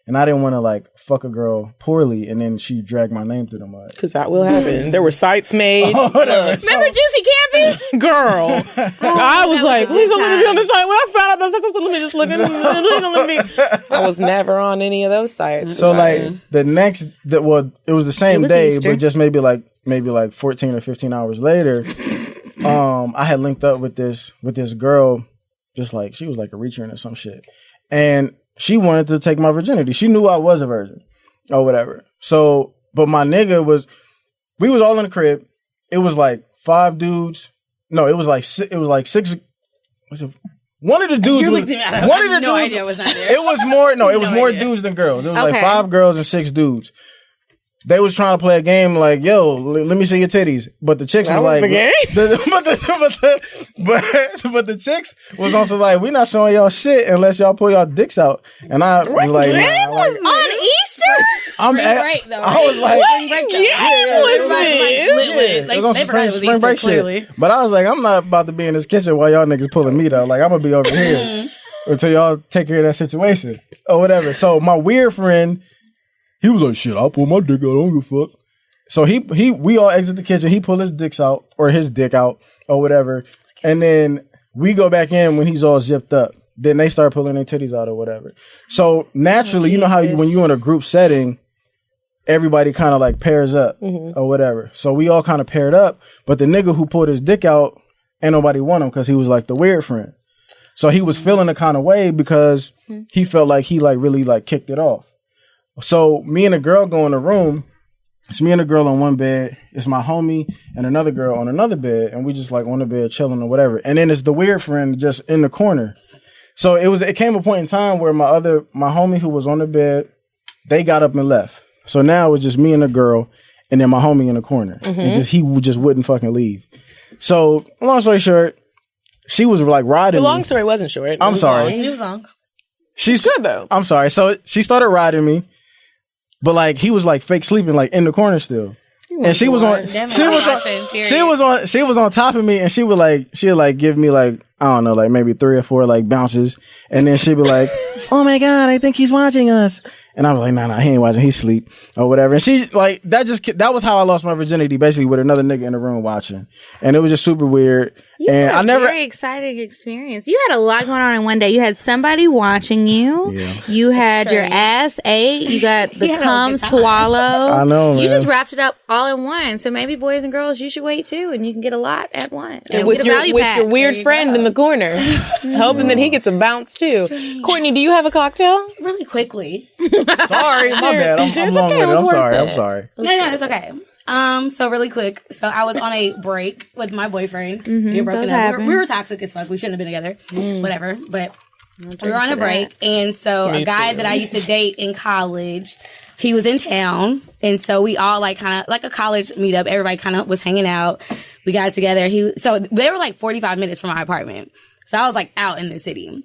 and I didn't want to like fuck a girl poorly, and then she dragged my name through the mud. Because that will happen. There were sites made. Remember Juicy Campus? Girl. I was like, please don't let me be on the site. When I found out that site, let me just look at it. I was never on any of those sites. So like the next, it was the same day, Easter. but just maybe like 14 or 15 hours later, I had linked up with this girl, just like she was like a return or some shit, and she wanted to take my virginity. She knew I was a virgin or whatever. So, but my nigga we was all in the crib. It was like 5 dudes. No, it was like 6. Was it? One of the dudes. You're Was, looking at one of the no dudes. idea was not there. It was more. No, it was No more idea. dudes than girls. It was like Okay. 5 girls and 6 dudes. They was trying to play a game like, yo, let me see your titties. But the chicks was like, the game? but the chicks was also like, we not showing y'all shit unless y'all pull y'all dicks out. And I was like, nah, like On Easter? I'm break, though, I was like, Spring break, though. it was on some spring break clearly. shit. But I was like, I'm not about to be in this kitchen while y'all niggas pulling meat out. Like, I'm gonna be over here until y'all take care of that situation or whatever. So my weird friend, he was like, shit, I'll pull my dick out. I don't give a fuck. So we all exit the kitchen. He pulled his dick out or whatever. And then we go back in when he's all zipped up. Then they start pulling their titties out or whatever. So naturally, you know how when you're in a group setting, everybody kind of like pairs up or whatever. So we all kind of paired up. But the nigga who pulled his dick out ain't nobody want him because he was like the weird friend. So he was feeling the kind of way because he felt like he like really like kicked it off. So me and a girl go in the room. It's me and a girl on one bed. It's my homie and another girl on another bed. And we just like on the bed chilling or whatever. And then it's the weird friend just in the corner. So it came a point in time where my homie who was on the bed, they got up and left. So now it was just me and a girl and then my homie in the corner. And he just wouldn't fucking leave. So long story short, she was like riding The long me. story wasn't short. I'm sorry. It was long. She's good though. I'm sorry. So she started riding me. But like he was like fake sleeping like in the corner still. And she was on top of me and she would give me like, I don't know, like maybe 3 or 4 like bounces. And then she'd be like, oh my God, I think he's watching us. And I was like, nah, he ain't watching, he's asleep or whatever. And she like, that was how I lost my virginity, basically with another nigga in the room watching. And it was just super weird. And I never. Very exciting experience. You had a lot going on in one day. You had somebody watching you. Yeah. You had your ass ate. You got the cum swallow. I know, man. You just wrapped it up all in one. So maybe boys and girls, you should wait too, and you can get a lot at once. And with your weird friend in the corner, hoping that he gets a bounce too. Courtney, do you have a cocktail? Really quickly. Sorry, my bad. I'm long-winded. I'm sorry. No, it's okay. So really quick. So I was on a break with my boyfriend. We were broken up. We were toxic as fuck. We shouldn't have been together. Whatever. But we were on a break. And so a guy that I used to date in college, he was in town. And so we all like kind of like a college meetup. Everybody kind of was hanging out. We got together. So they were like 45 minutes from my apartment. So I was like out in the city.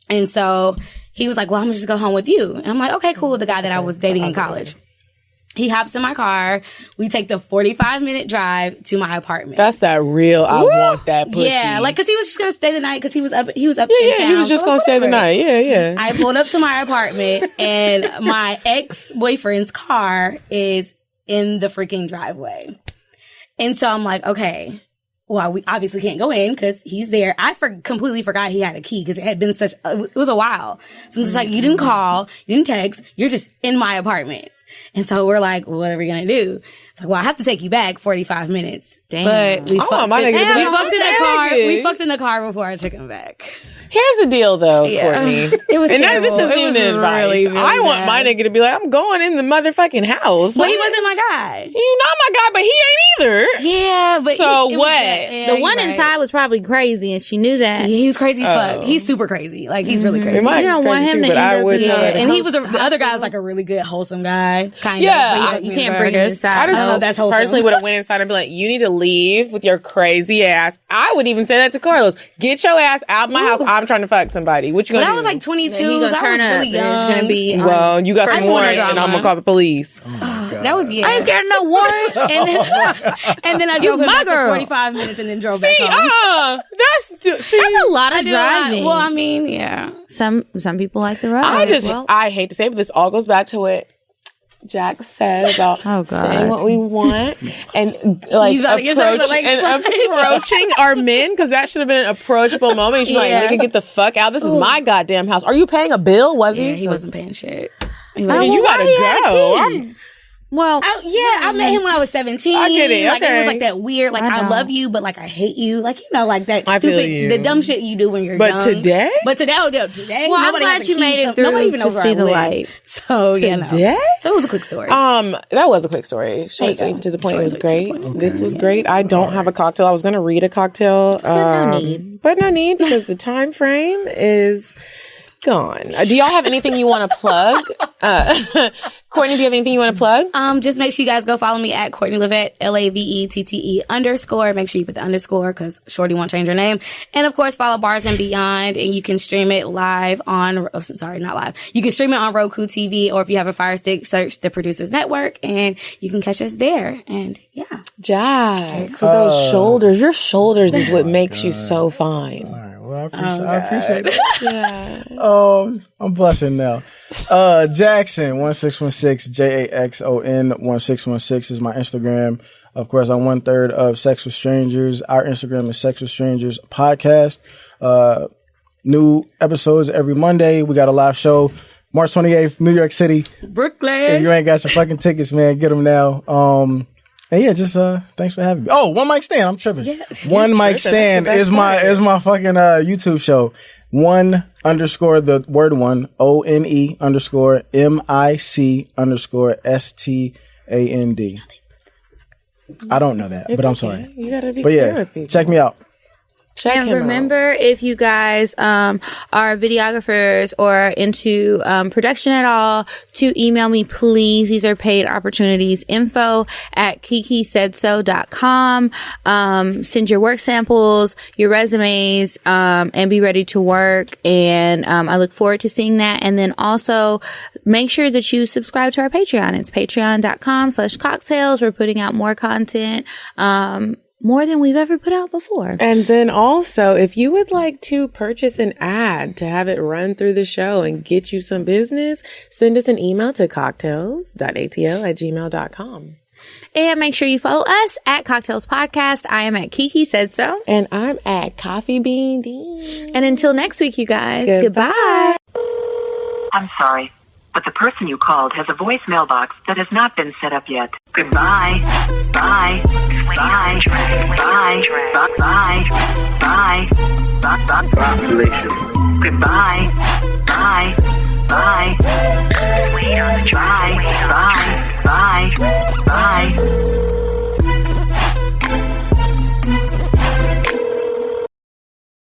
And so he was like, well, I'm gonna just go home with you. And I'm like, okay, cool. The guy that I was dating in college. He hops in my car. We take the 45-minute drive to my apartment. That's that real. I want that pussy. Yeah, like because he was just gonna stay the night because he was up. He was up. Yeah, in town, he was just gonna stay the night. Yeah. I pulled up to my apartment and my ex-boyfriend's car is in the freaking driveway, and so I'm like, okay. Well, we obviously can't go in because he's there. I completely forgot he had a key because it had been it was a while. So I'm just like, you didn't call, you didn't text, you're just in my apartment. And so we're like, well, what are we going to do? It's like, well, I have to take you back 45 minutes. Damn. But we fucked in the car before I took him back. Here's the deal, though, Courtney. It was terrible. This isn't even advice. Really I want my nigga to be like, I'm going in the motherfucking house. Well, he wasn't my guy. You're not my guy, but he ain't either. Yeah, but so it what? The one inside was probably crazy, and she knew that. Yeah, he was crazy as fuck. He's super crazy. Like he's really crazy. You don't want him to end up and he was the other guy was like a really good wholesome guy. Kind of. Yeah, but you can't bring him inside. I don't know. That's personally would have went inside and be like, you need to leave with your crazy ass. I would even say that to Carlos. Get your ass out of my house. I'm trying to fuck somebody. What you gonna do? I was like 22. He gonna turn up. Really There's gonna be well, you got some warrants, and I'm gonna call the police. That was I ain't scared of no warrant. and then I drove him back for 45 minutes, and then drove back home. That's a lot of driving. Well, I mean, yeah. Some people like the road. I hate to say it, but this all goes back to what Jack said about saying what we want and like approaching our men, because that should have been an approachable moment. You should be like, nigga, get the fuck out. This is my goddamn house. Are you paying a bill? Was he? Yeah, he wasn't paying shit. You gotta go. I met him when I was 17. I get it. Like, it was like that weird, like, I love you, but like, I hate you. Like, like that stupid, the dumb shit you do when you're young. But today? Today, well, I'm glad you made it through nobody even knows to see the light. So, today? So it was a quick story. That was a quick story. Short, sweet, to the point. It was great. This was great. I don't have a cocktail. I was going to read a cocktail. But no need because the time frame is gone. Do y'all have anything you want to plug? Courtney, do you have anything you want to plug? Just make sure you guys go follow me at Courtney Levette, LAVETTE_. Make sure you put the underscore because Shorty won't change her name. And of course, follow Bars and Beyond, and you can stream it live on, not live. You can stream it on Roku TV, or if you have a Fire Stick, search the Producers Network, and you can catch us there. And yeah. Jack, so those shoulders, your shoulders is what makes you so fine. All right. Well, I appreciate it. Yeah. I'm blushing now. Jaxon 1616 Jaxon 1616 is my Instagram. Of course, I'm 1/3 of Sex with Strangers. Our Instagram is Sex with Strangers Podcast. New episodes every Monday. We got a live show March 28th, New York City, Brooklyn. If you ain't got your fucking tickets, man, get them now. And yeah, just thanks for having me. Oh, One Mic Stand. I'm tripping. Yes. One Mic Stand is my fucking YouTube show. _the word one ONE_MIC_STAND. I don't know that, but I'm sorry. You gotta be clear with people. Check me out. And remember, if you guys are videographers or into production at all, to email me, please. These are paid opportunities. info@kikisaidso.com. Send your work samples, your resumes, and be ready to work. And I look forward to seeing that. And then also make sure that you subscribe to our Patreon. It's patreon.com/cocktails. We're putting out more content. More than we've ever put out before. And then also, if you would like to purchase an ad to have it run through the show and get you some business, send us an email to cocktails.atl@gmail.com. And make sure you follow us at Cocktails Podcast. I am at Kiki Said So. And I'm at Coffee Bean D. And until next week, you guys, goodbye. I'm sorry, but the person you called has a voicemail box that has not been set up yet. Goodbye. Bye. Bye. Bye. Bye. Bye. Bye. Population. Goodbye. Bye. Bye. Bye. Bye. Bye. Bye.